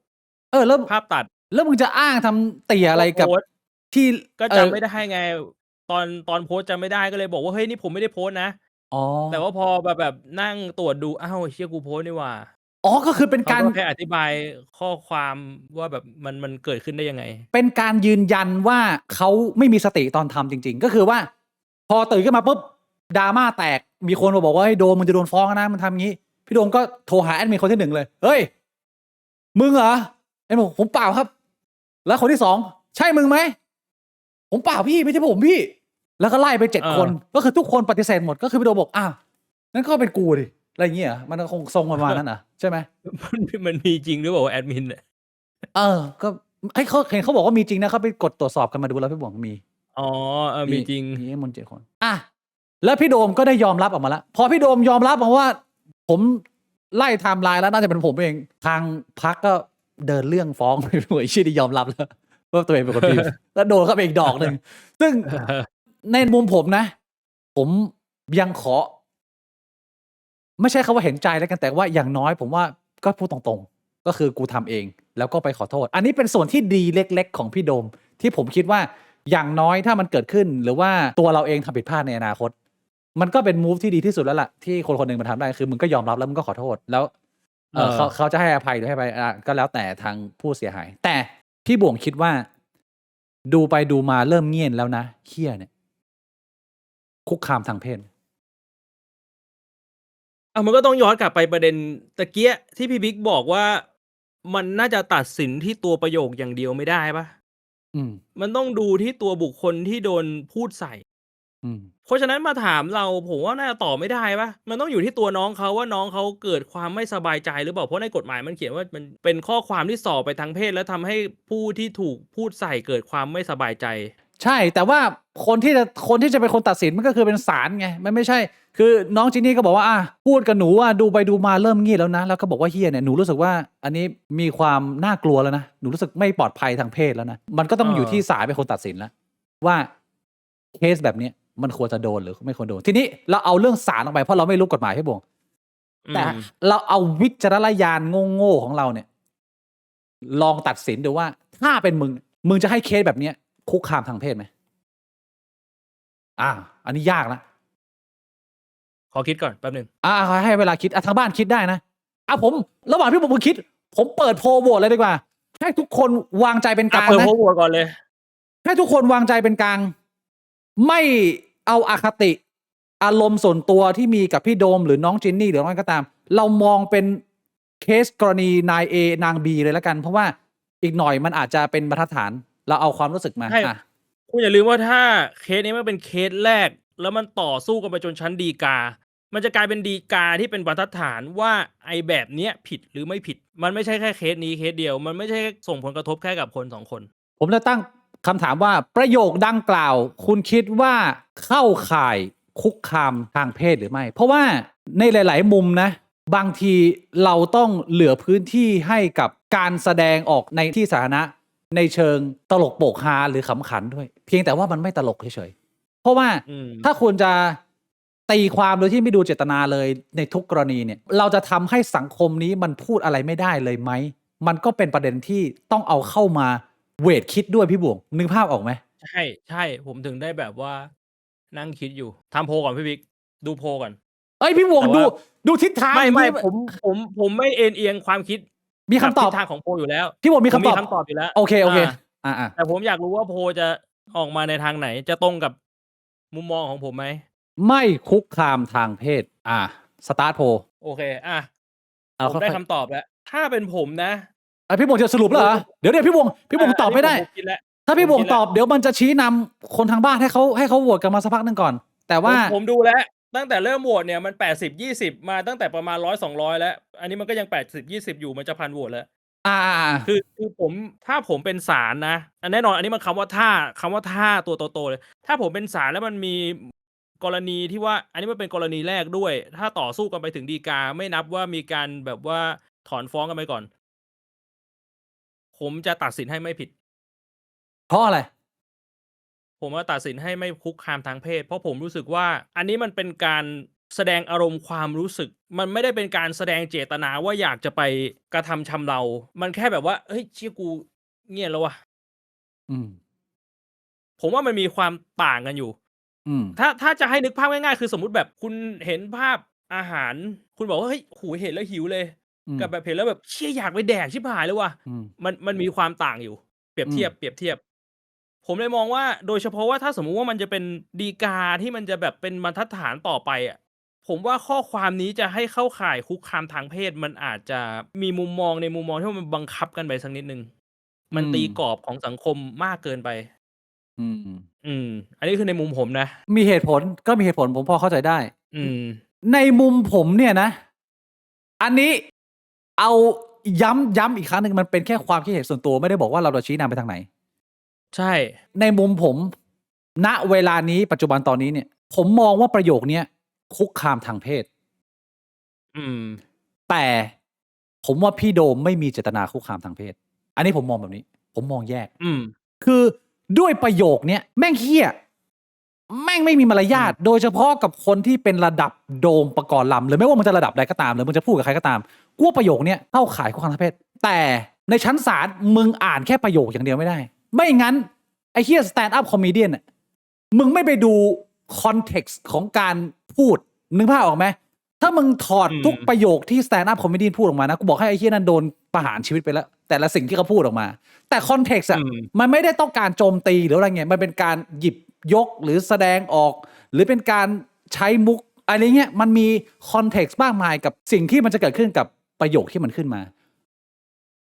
แล้ว ภาพตัด แล้วมึงจะอ้างทำเตี่ยอะไรกับ โพสต์ ที่ ก็จำไม่ได้ไง ตอนโพสต์จำไม่ได้ก็เลยบอกว่าเฮ้ยนี่ผมไม่ได้โพสต์นะ อ๋อ แต่ว่าพอแบบนั่งตรวจดูอ้าวเชี่ยกูโพสต์นี่หว่า อ๋อก็คือเป็น เขา การ ก็แค่อธิบายข้อความว่าแบบมันเกิดขึ้นได้ยังไง เป็นการยืนยันว่าเขาไม่มีสติตอนทำจริงๆ ก็คือว่า พอตื่นขึ้นมาปุ๊บดราม่าแตกมีคนมาบอกว่าให้โดมมึงจะโดนฟ้องนะมันทำงี้ พี่โดมก็โทรหาแอดมินคนที่ 1เลยเฮ้ยมึงเหรอไอ้บอกผมเปล่าครับ แล้วคนที่ 2ใช่มึงไหมผมเปล่าพี่ไม่ใช่ผมพี่ แล้วก็ไล่ไป7 คนก็คือทุกคนปฏิเสธหมดก็คือพี่โดมบอกอ้าวนั่นก็เป็นกูดิอะไรอย่างเงี้ยมันคงทรงประมาณนั้นนะใช่ไหม มันมีจริงหรือเปล่าว่าแอดมินเนี่ย ก็เขาเห็นเขาบอกว่ามีจริงนะเขาไปกดตรวจสอบกันมาดูแล้วพี่บอกมี อ๋อมีจริง มีให้มน7 คนแล้วพี่โดมก็ได้ยอมรับออกมาแล้วพอพี่โดมยอมรับมาว่า ผมไล่ไทม์ไลน์แล้วน่าจะเป็นผมเองทางพักก็เดินเรื่องฟ้องไปด้วยชื่อที่ยอมรับแล้วว่าตัวเองเป็นคนพิมพ์ แล้วโดนเข้าไปอีกดอกหนึ่งซึ่งในมุมผมนะ ผมยังขอ ไม่ใช่คำว่าเห็นใจแล้วกันแต่ว่าอย่างน้อยผมว่าก็พูดตรงๆ ก็คือกูทำเองแล้วก็ไปขอโทษ อันนี้เป็นส่วนที่ดีเล็กๆของพี่โดม ที่ผมคิดว่าอย่างน้อยถ้ามันเกิดขึ้น หรือว่าตัวเราเองทำผิดพลาดในอนาคต มันก็เป็นมูฟที่ดีที่สุดแล้วล่ะที่คนคนหนึ่งมันทำได้คือมึงก็ยอมรับแล้วมึงก็ขอโทษแล้วเขาจะให้อภัยหรือให้ไปก็แล้วแต่ทางผู้เสียหาย แต่พี่บ่วงคิดว่า ดูไปดูมาเริ่มเงียนแล้วนะเหี้ยเนี่ยคุกคามทางเพศ มันก็ต้องย้อนกลับไปประเด็นตะเกียที่พี่บิ๊กบอกว่ามันน่าจะตัดสินที่ตัวประโยคอย่างเดียวไม่ได้ปะมันต้องดูที่ตัวบุคคลที่โดนพูดใส่เพราะฉะนั้นมาถามเราผมว่าน่าจะตอบไม่ได้ปะมันต้องอยู่ที่ตัวน้องเขาว่าน้องเขาเกิดความไม่สบายใจหรือเปล่าเพราะในกฎหมายมันเขียนว่ามันเป็นข้อความที่ส่อไปทางเพศแล้วทำให้ผู้ที่ถูกพูดใส่เกิดความไม่สบายใจใช่แต่ว่าคนที่จะเป็นคนตัดสินมันก็คือเป็นศาลไงมันไม่ใช่คือน้องจินนี่ก็บอกว่าพูดกับหนูว่าดูไปดูมาเริ่มงี่แล้วนะแล้วก็บอกว่าเฮียเนี่ยหนูรู้สึกว่าอันนี้มีความน่ากลัวแล้วนะหนูรู้สึกไม่ปลอดภัยทางเพศแล้วนะมันก็ต้องอยู่ที่ศาลเป็นคนตัดสินแล้วว่าเคสแบบนี้มันควรจะโดนหรือไม่ควรโดนทีนี้เราเอาเรื่องศาลออกไปเพราะเราไม่รู้กฎหมายพี่บงแต่เราเอาวิจารณญาณโง่ๆของเราเนี่ยลองตัดสินดูว่าถ้าเป็นมึงจะให้เคสแบบนี้คุกคามทางเพศไหมอันนี้ยากนะขอคิดก่อนแป๊บนึงให้เวลาคิดทางบ้านคิดได้นะผมระหว่างที่ผมคิดผมเปิดโพลโหวตเลยดีกว่าให้ทุกคนวางใจเป็นกลางนะเปิดโพลโหวตก่อนเลยให้ทุกคนวางใจเป็นกลางไม่เอาอคติอารมณ์ส่วนตัวที่มีกับพี่โดมหรือน้องจินนี่หรืออะไรก็ตามเรามองเป็นเคสกรณีนาย A นาง B เลยแล้วกันเพราะว่าอีกหน่อยมันอาจจะเป็นบรรทัดฐานเราเอาความรู้สึกมาคุณอย่าลืมว่าถ้าเคสนี้มันเป็นเคสแรกแล้วมันต่อสู้กันไปจนชั้นฎีกามันจะกลายเป็นฎีกาที่เป็นบรรทัดฐานว่าไอ้แบบเนี้ยผิดหรือไม่ผิดมันไม่ใช่แค่เคสนี้เคสเดียวมันไม่ใช่ส่งผลกระทบแค่กับคน2 คนผมจะตั้งคำถามว่าประโยคดังกล่าวคุณคิดว่าเข้าข่ายคุกคามทางเพศหรือไม่เพราะว่าในหลายๆมุมนะบางทีเราต้องเหลือพื้นที่ให้กับการแสดงออกในที่สาธารณะในเชิงตลกโปกฮาหรือขำขันด้วยเพียงแต่ว่ามันไม่ตลกเฉยๆเพราะว่าถ้าคุณจะตีความโดยที่ไม่ดูเจตนาเลยในทุกกรณีเนี่ยเราจะทำให้สังคมนี้มันพูดอะไรไม่ได้เลยไหม มันก็เป็นประเด็นที่ต้องเอาเข้ามาเวทคิดด้วยพี่บวงนึกภาพออกไหมใช่ใช่ผมถึงได้แบบว่านั่งคิดอยู่ทำโพลก่อนพี่บิ๊กดูโพลก่อนเอ้ยพี่บวงแต่ดูว่าดูทิศทาง ไม่นี่ ผมไม่เอ็นเอียงความคิดมีคำต ทิ อบ ศทางของโพลอยู่แล้ว พี่บวงมี ผม คำต มี อบ คำตอบอยู่แล้ว โอเคโอเค อ่าแต่ผมอยากรู้ว่าโพลจะออกมาในทางไหน จะตรงกับมุมมองของผมไหม ไม่คุกคามทางเพศสตาร์ทโพ โอเคเอา ผมได้คำตอบแล้ว ถ้าเป็นผมนะ พี่บวงจะสรุปแล้วเหรอเดี๋ยวพี่บวงตอบไม่ได้ ผมคิดแล้ว ถ้าพี่บวง ผมคิดแล้ว ตอบเดี๋ยวมันจะชี้นำคนทางบ้านให้เขาโหวตกันมาสักพักหนึงก่อน แต่ว่า ผมดูแล้ว ตั้งแต่เริ่มโหวตเนี่ยมัน80-20มาตั้งแต่ประมาณ100-200แล้ว อันนี้มันก็ยัง80-20อยู่มันจะ1,000โหวตแล้ว คือผมถ้าผมเป็นศาลนะแน่นอนอันนี้มันคำว่าถ้าตัวโตๆเลย ถ้าผมเป็นศาลแล้วมันมีกรณีที่ว่า อันนี้มันเป็นกรณีแรกด้วย ถ้าต่อสู้กันไปถึงฎีกาไม่นับว่ามีการแบบว่าถอนฟ้องกันไปก่อน ผมจะตัดสินให้ไม่ผิด เพราะอะไร ผมว่าตัดสินให้ไม่คุกคามทางเพศ เพราะผมรู้สึกว่า อันนี้มันเป็นการแสดงอารมณ์ความรู้สึก มันไม่ได้เป็นการแสดงเจตนาว่าอยากจะไปกระทำชำเรา มันแค่แบบว่าเฮ้ยเชี่ยกูเงียบแล้ววะ ผมว่ามันมีความต่างกันอยู่ ถ้าจะให้นึกภาพง่ายๆคือสมมุติแบบคุณเห็นภาพอาหาร คุณบอกว่าเฮ้ยโหเห็นแล้วหิวเลย กับแบบเห็นแล้วแบบเชี่ยอยากไปแดกชิบหายเลยว่ะ มันมีความต่างอยู่ เปรียบเทียบ ผมเลยมองว่าโดยเฉพาะว่าถ้าสมมุติว่ามันจะเป็นฎีกาที่มันจะแบบเป็นบรรทัดฐานต่อไปผมว่าข้อความนี้จะให้เข้าข่ายคุกคามทางเพศมันอาจจะมีมุมมองในมุมมองที่มันบังคับกันไปสักนิดนึง มันตีกรอบของสังคมมากเกินไป อันนี้คือในมุมผมนะ มีเหตุผลผมพอเข้าใจได้ ในมุมผมเนี่ยนะ อันนี้เอาย้ำอีกครั้งหนึ่งมันเป็นแค่ความคิดเห็นส่วนตัวไม่ได้บอกว่าเราจะชี้นำไปทางไหน ใช่ ในมุมผม ณเวลานี้ปัจจุบันตอนนี้เนี่ย ผมมองว่าประโยคนี้คุกคามทางเพศ แต่ผมว่าพี่โดมไม่มีเจตนาคุกคามทางเพศ อันนี้ผมมองแบบนี้ ผมมองแยก คือด้วยประโยคนี้แม่งเหี้ยแม่งไม่มีมารยาทโดยเฉพาะกับคนที่เป็นระดับโดมประกอบลำหรือไม่ว่ามันจะระดับใดก็ตามหรือมึงจะพูดกับใครก็ตามกูว่าประโยคนี้เข้าข่ายคุกคามทางเพศแต่ในชั้นศาลมึงอ่านแค่ประโยคอย่างเดียวไม่ได้ไม่งั้นไอ้เหี้ยสแตนด์อัพคอมเมเดี้น่ะมึงไม่ไปดูคอนเท็กซ์ของการพูดนึกภาพออกไหมถ้ามึงถอดทุกประโยคที่สแตนด์อัพคอมเมดี้พูดออกมานะกูบอกให้ไอ้เหี้ยนั้นโดนประหารชีวิตไปแล้วแต่ละสิ่งที่เขาพูดออกมาแต่คอนเท็กซ์มันไม่ได้ต้องการโจมตีหรืออะไรเงี้ยมันเป็นการหยิบยกหรือแสดงออกหรือเป็นการใช้มุกอะไรเงี้ยมันมีคอนเท็กซ์มากมายกับสิ่งที่มันจะเกิดขึ้นกับประโยคที่มันขึ้นมา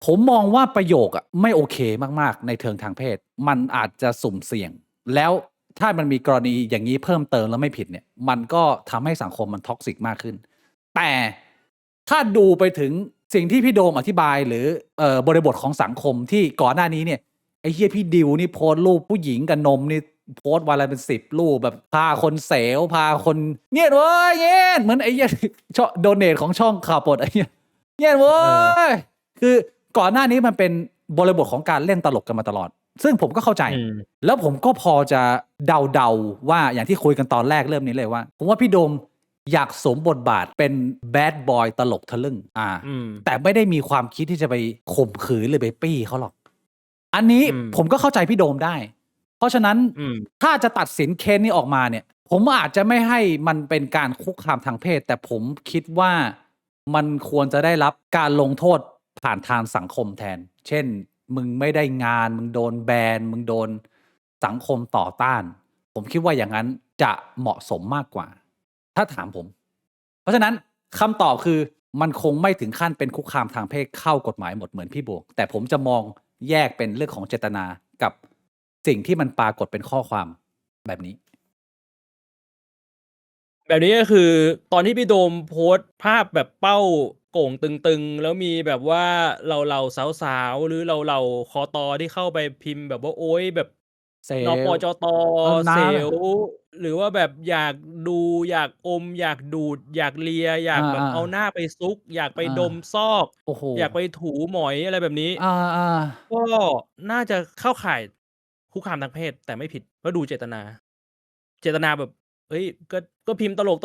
ผมมองว่าประโยคไม่โอเคมากๆในเชิงทางเพศมันอาจจะสุ่มเสี่ยงแล้วถ้ามันมีกรณีอย่างนี้เพิ่มเติมแล้วไม่ผิดเนี่ยมันก็ทำให้สังคมมันท็อกซิกมากขึ้นแต่ถ้าดูไปถึงสิ่งที่พี่โดมอธิบายหรือบริบทของสังคมที่ก่อนหน้านี้เนี่ยไอ้เหี้ยพี่ดิวนี่โพสต์รูปผู้หญิงกับนมนี่โพสต์วันละเป็น10 รูปแบบพาคนเสวพาคนเงี้ยเว้ยเงี้ยเหมือนไอ้เหี้ยโดเนทของช่องข่าวปลดไอ้เงี้ยเว้ยคือก่อนหน้านี้มันเป็นบริบทของการเล่นตลกกันมาตลอดซึ่งผมก็เข้าใจแล้วผมก็พอจะเดาว่าอย่างที่คุยกันตอนแรกเริ่มนี้เลยว่าผมว่าพี่โดมอยากสวมบทบาทเป็นแบดบอยตลกทะลึ่งแต่ไม่ได้มีความคิดที่จะไปข่มขืนหรือไปปี้เขาหรอกอันนี้ผมก็เข้าใจพี่โดมได้เพราะฉะนั้นถ้าจะตัดสินเคสนี้ออกมาเนี่ยผมอาจจะไม่ให้มันเป็นการคุกคามทางเพศแต่ผมคิดว่ามันควรจะได้รับการลงโทษผ่านทางสังคมแทนเช่นมึงไม่ได้งานมึงโดนแบนมึงโดนสังคมต่อต้านผมคิดว่าอย่างนั้นจะเหมาะสมมากกว่าถ้าถามผมเพราะฉะนั้นคำตอบคือมันคงไม่ถึงขั้นเป็นคุกคามทางเพศเข้ากฎหมายหมดเหมือนพี่บวกแต่ผมจะมองแยกเป็นเรื่องของเจตนากับสิ่งที่มันปรากฏเป็นข้อความแบบนี้ก็คือตอนที่พี่โดมโพสต์ภาพแบบเป้าโก่งตึงๆแล้วมีแบบว่าเราสาวๆหรือเราคอตอที่เข้าไปพิมพ์แบบว่าโอ๊ยแบบนปจตเซลหรือว่าแบบอยากดูอยากอมอยากดูดอยากเลียอยากแบบเอาหน้าไปซุกอยากไปดมซอกอยากไปถูหมอยอะไรแบบนี้ก็น่าจะเข้าข่ายคุกคามทางเพศแต่ไม่ผิดเพราะดูเจตนาแบบเฮ้ยก็พิมพ์ตลก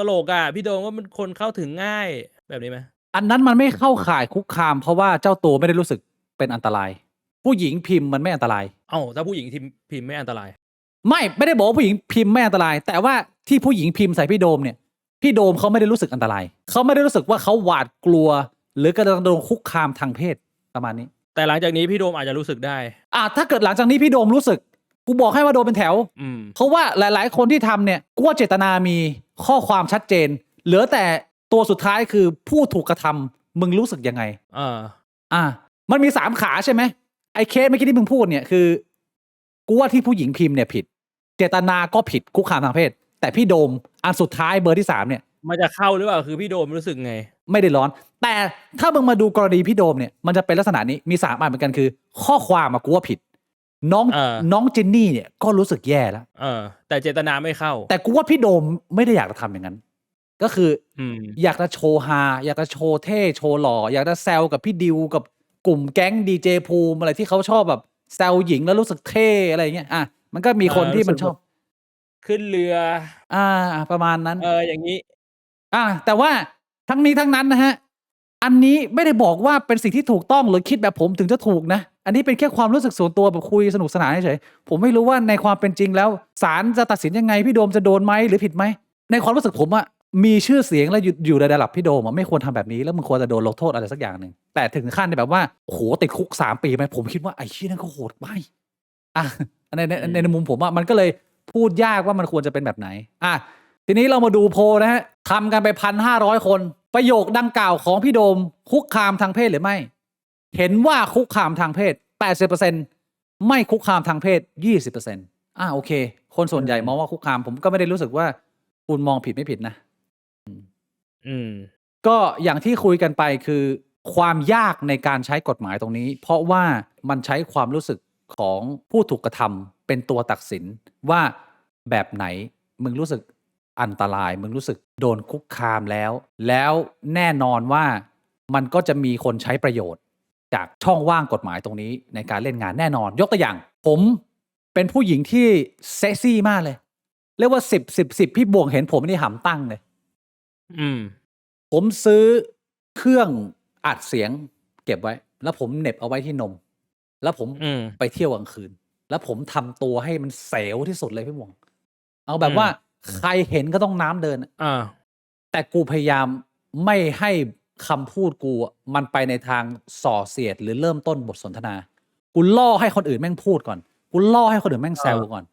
พี่โดมว่ามันคนเข้าถึงง่ายแบบนี้ไหมอันนั้นมันไม่เข้าข่ายคุกคามเพราะว่าเจ้าตัวไม่ได้รู้สึก เป็นอันตราย ผู้หญิงพิมพ์มันไม่อันตราย เอ้าถ้าผู้หญิงพิมพ์ไม่อันตราย ไม่ได้บอกว่าผู้หญิงพิมพ์ไม่อันตราย แต่ว่าที่ผู้หญิงพิมพ์ใส่พี่โดมเนี่ยพี่โดมเขาไม่ได้รู้สึกอันตรายเขาไม่ได้รู้สึกว่าเขาหวาดกลัว หรือกำลังโดนคุกคามทางเพศประมาณนี้แต่หลังจากนี้พี่โดมอาจจะรู้สึกได้ถ้าเกิดหลังจากนี้พี่โดมรู้สึกกูบอกให้ว่าโดนเป็นแถวเพราะว่าหลายๆคนที่ทำเนี่ยกูว่าเจตนามีข้อความชัดเจนเหลือแต่ตัวสุดท้ายคือผู้ถูกกระทำมึงรู้สึกยังไงมันมี3 ขาใช่ไหมไอ้เคสเมื่อกี้ที่มึงพูดเนี่ยคือกูว่าที่ผู้หญิงพิมพ์เนี่ยผิดเจตนาก็ผิดคุกคามทางเพศแต่พี่โดมอันสุดท้ายเบอร์ที่3เนี่ยมันจะเข้าหรือเปล่าคือพี่โดมรู้สึกไงไม่ได้ร้อนแต่ถ้ามึงมาดูกรณีพี่โดมเนี่ยมันจะเป็นลักษณะนี้มี3 อันเหมือนกันคือข้อความกูว่าผิดน้องจินนี่เนี่ยก็รู้สึกแย่แล้วแต่เจตนาไม่เข้าแต่กูว่าพี่โดมไม่ได้อยากจะทำอย่างนั้นก็คืออยากจะโชว์ฮาอยากจะโชว์เท่โชว์หล่ออยากจะแซวกับพี่ดิวกับกลุ่มแก๊งดีเจภูมิอะไรที่เขาชอบแบบแซวหญิงแล้วรู้สึกเท่อะไรเงี้ยมันก็มีคนที่มันชอบขึ้นเรือประมาณนั้นอย่างนี้แต่ว่าทั้งนี้ทั้งนั้นนะฮะอันนี้ไม่ได้บอกว่าเป็นสิ่งที่ถูกต้องหรือคิดแบบผมถึงจะถูกนะอันนี้เป็นแค่ความรู้สึกส่วนตัวแบบคุยสนุกสนานเฉยผมไม่รู้ว่าในความเป็นจริงแล้วศาลจะตัดสินยังไงพี่โดมจะโดนไหมหรือผิดไหมในความรู้สึกผมมีชื่อเสียงและอยู่ในระดับพี่โดมไม่ควรทำแบบนี้แล้วมึงควรจะโดนลงโทษอะไรสักอย่างหนึ่งแต่ถึงขั้นแบบว่าโอ้โหติดคุก3 ปีไหมผมคิดว่าไอ้ชี้นั่นก็โหดไปในมุมผมมันก็เลยพูดยากว่ามันควรจะเป็นแบบไหนทีนี้เรามาดูโพลนะฮะทำกันไป 1,500 คนประโยคดังกล่าวของพี่โดมคุกคามทางเพศหรือไม่เห็นว่าคุกคามทางเพศ 80% ไม่คุกคามทางเพศ 20% โอเคคนส่วนใหญ่มองว่าคุกคามผมก็ไม่ได้รู้สึกว่าคุณมองผิดไม่ผิดนะก็อย่างที่คุยกันไปคือความยากในการใช้กฎหมายตรงนี้เพราะว่ามันใช้ความรู้สึกของผู้ถูกกระทำเป็นตัวตัดสินว่าแบบไหนมึงรู้สึกอันตรายมึงรู้สึกโดนคุกคามแล้วแน่นอนว่ามันก็จะมีคนใช้ประโยชน์จากช่องว่างกฎหมายตรงนี้ในการเล่นงานแน่นอนยกตัวอย่างผมเป็นผู้หญิงที่เซ็กซี่มากเลยเรียกว่า10พี่บวงเห็นผมนี่หำตั้งเลยผมซื้อเครื่องอัดเสียงเก็บไว้แล้วผมเหน็บเอาไว้ที่นมแล้วผมไปเที่ยวกลางคืนแล้วผมทำตัวให้มันเซลที่สุดเลยพี่บวงเอาแบบว่าใครเห็นก็ต้องน้ำเดินแต่กูพยายามไม่ให้คำพูดกูมันไปในทางส่อเสียดหรือเริ่มต้นบทสนทนากูล่อให้คนอื่นแม่งพูดก่อนกูล่อให้คนอื่นแม่งแซวก่อน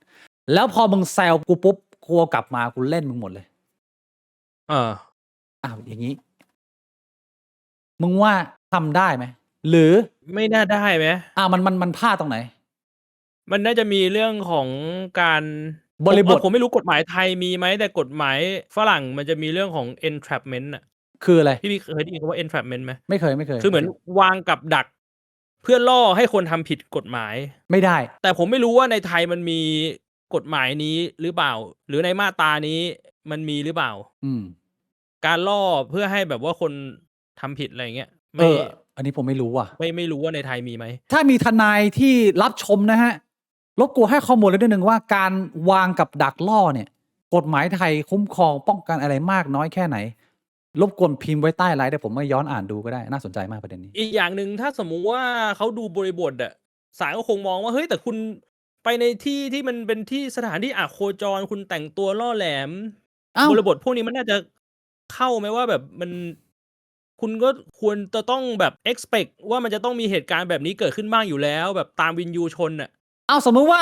แล้วพอมึงแซวกูปุ๊บกูกลับมากูเล่นมึงหมดเลยอย่างนี้มึงว่าทำได้ไหมหรือไม่น่าได้ไหมมันพลาดตรงไหนมันน่าจะมีเรื่องของการบริบทผมไม่รู้กฎหมายไทยมีไหมแต่กฎหมายฝรั่งมันจะมีเรื่องของ entrapment คืออะไรพี่เคยได้ยินคำว่า entrapment ไหมไม่เคยคือเหมือนวางกับดักเพื่อล่อให้คนทำผิดกฎหมายไม่ได้แต่ผมไม่รู้ว่าในไทยมันมีกฎหมายนี้หรือเปล่าหรือในมาตรานี้มันมีหรือเปล่าการล่อเพื่อให้แบบว่าคนทำผิดอะไรเงี้ยอันนี้ผมไม่รู้ไม่รู้ว่าในไทยมีไหมถ้ามีทนายที่รับชมนะฮะรบกวนให้ข้อมูลเลยนิดนึงว่าการวางกับดักล่อเนี่ยกฎหมายไทยคุ้มครองป้องกันอะไรมากน้อยแค่ไหนรบกวนพิมพ์ไว้ใต้ไลน์ได้ผมมาย้อนอ่านดูก็ได้น่าสนใจมากประเด็นนี้อีกอย่างหนึ่งถ้าสมมุติว่าเขาดูบริบทศาลก็คงมองว่าเฮ้ยแต่คุณไปในที่ที่มันเป็นที่สถานที่โคจรคุณแต่งตัวล่อแหลมบริบทพวกนี้มันน่าจะเข้าไหมว่าแบบมันคุณก็ควรจะต้องแบบ expect ว่ามันจะต้องมีเหตุการณ์แบบนี้เกิดขึ้นบ้างอยู่แล้วแบบตามวินยูชนสมมุติว่า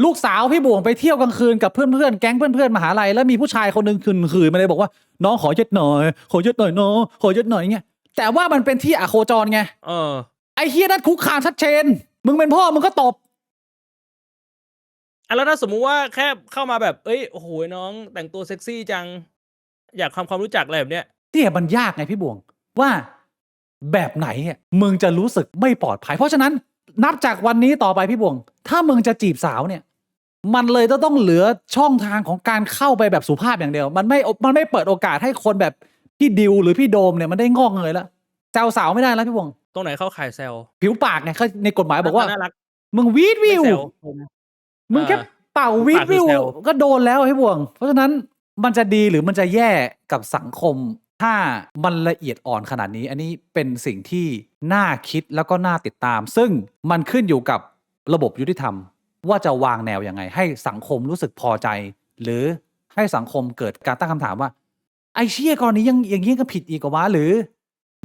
ลูกสาวพี่บวงไปเที่ยวกลางคืนกับเพื่อนๆแก๊งเพื่อนๆมหาลัยแล้วมีผู้ชายคนนึงขืนมาเลยบอกว่าน้องขอเย็ดหน่อยขอเย็ดหน่อยน้องขอเย็ดหน่อยเงี้ยแต่ว่ามันเป็นที่โคจรไงไอ้เฮียนั่นคุกคามชัดเจนมึงเป็นพ่อมึงก็ตบแล้วถ้าสมมุติว่าแค่เข้ามาแบบโอ้โหน้องแต่งตัวเซ็กซี่จังอยากความรู้จักอะไรแบบเนี้ยเนี่ยมันยากไงพี่บวงว่าแบบไหนมึงจะรู้สึกไม่ปลอดภัยเพราะฉะนั้นนับจากวันนี้ต่อไปพี่บวงถ้ามึงจะจีบสาวเนี่ยมันเลยต้องเหลือช่องทางของการเข้าไปแบบสุภาพอย่างเดียวมันไม่เปิดโอกาสให้คนแบบพี่ดิวหรือพี่โดมเนี่ยมันได้งอกเงยแล้วแซวสาวไม่ได้แล้วพี่บวงตรงไหนเข้าข่ายแซวผิวปากไงในกฎหมายบอกว่ามึงวีดวิวมึงแค่เป่าวีดวิวก็โดนแล้วพี่บวงเพราะฉะนั้นมันจะดีหรือมันจะแย่กับสังคม ถ้ามันละเอียดอ่อนขนาดนี้ อันนี้เป็นสิ่งที่น่าคิดแล้วก็น่าติดตาม ซึ่งมันขึ้นอยู่กับระบบยุติธรรม ว่าจะวางแนวยังไง ให้สังคมรู้สึกพอใจ หรือให้สังคมเกิดการตั้งคำถามว่า ไอ้เชี่ยกรณียังอย่างนี้ก็ผิดอีกเหรอวะหรือ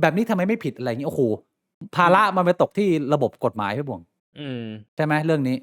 แบบนี้ทำไมไม่ผิดอะไรอย่างนี้โอ้โหภาระมันไปตกที่ระบบกฎหมายพี่บวง อืม ใช่ไหมเรื่องนี้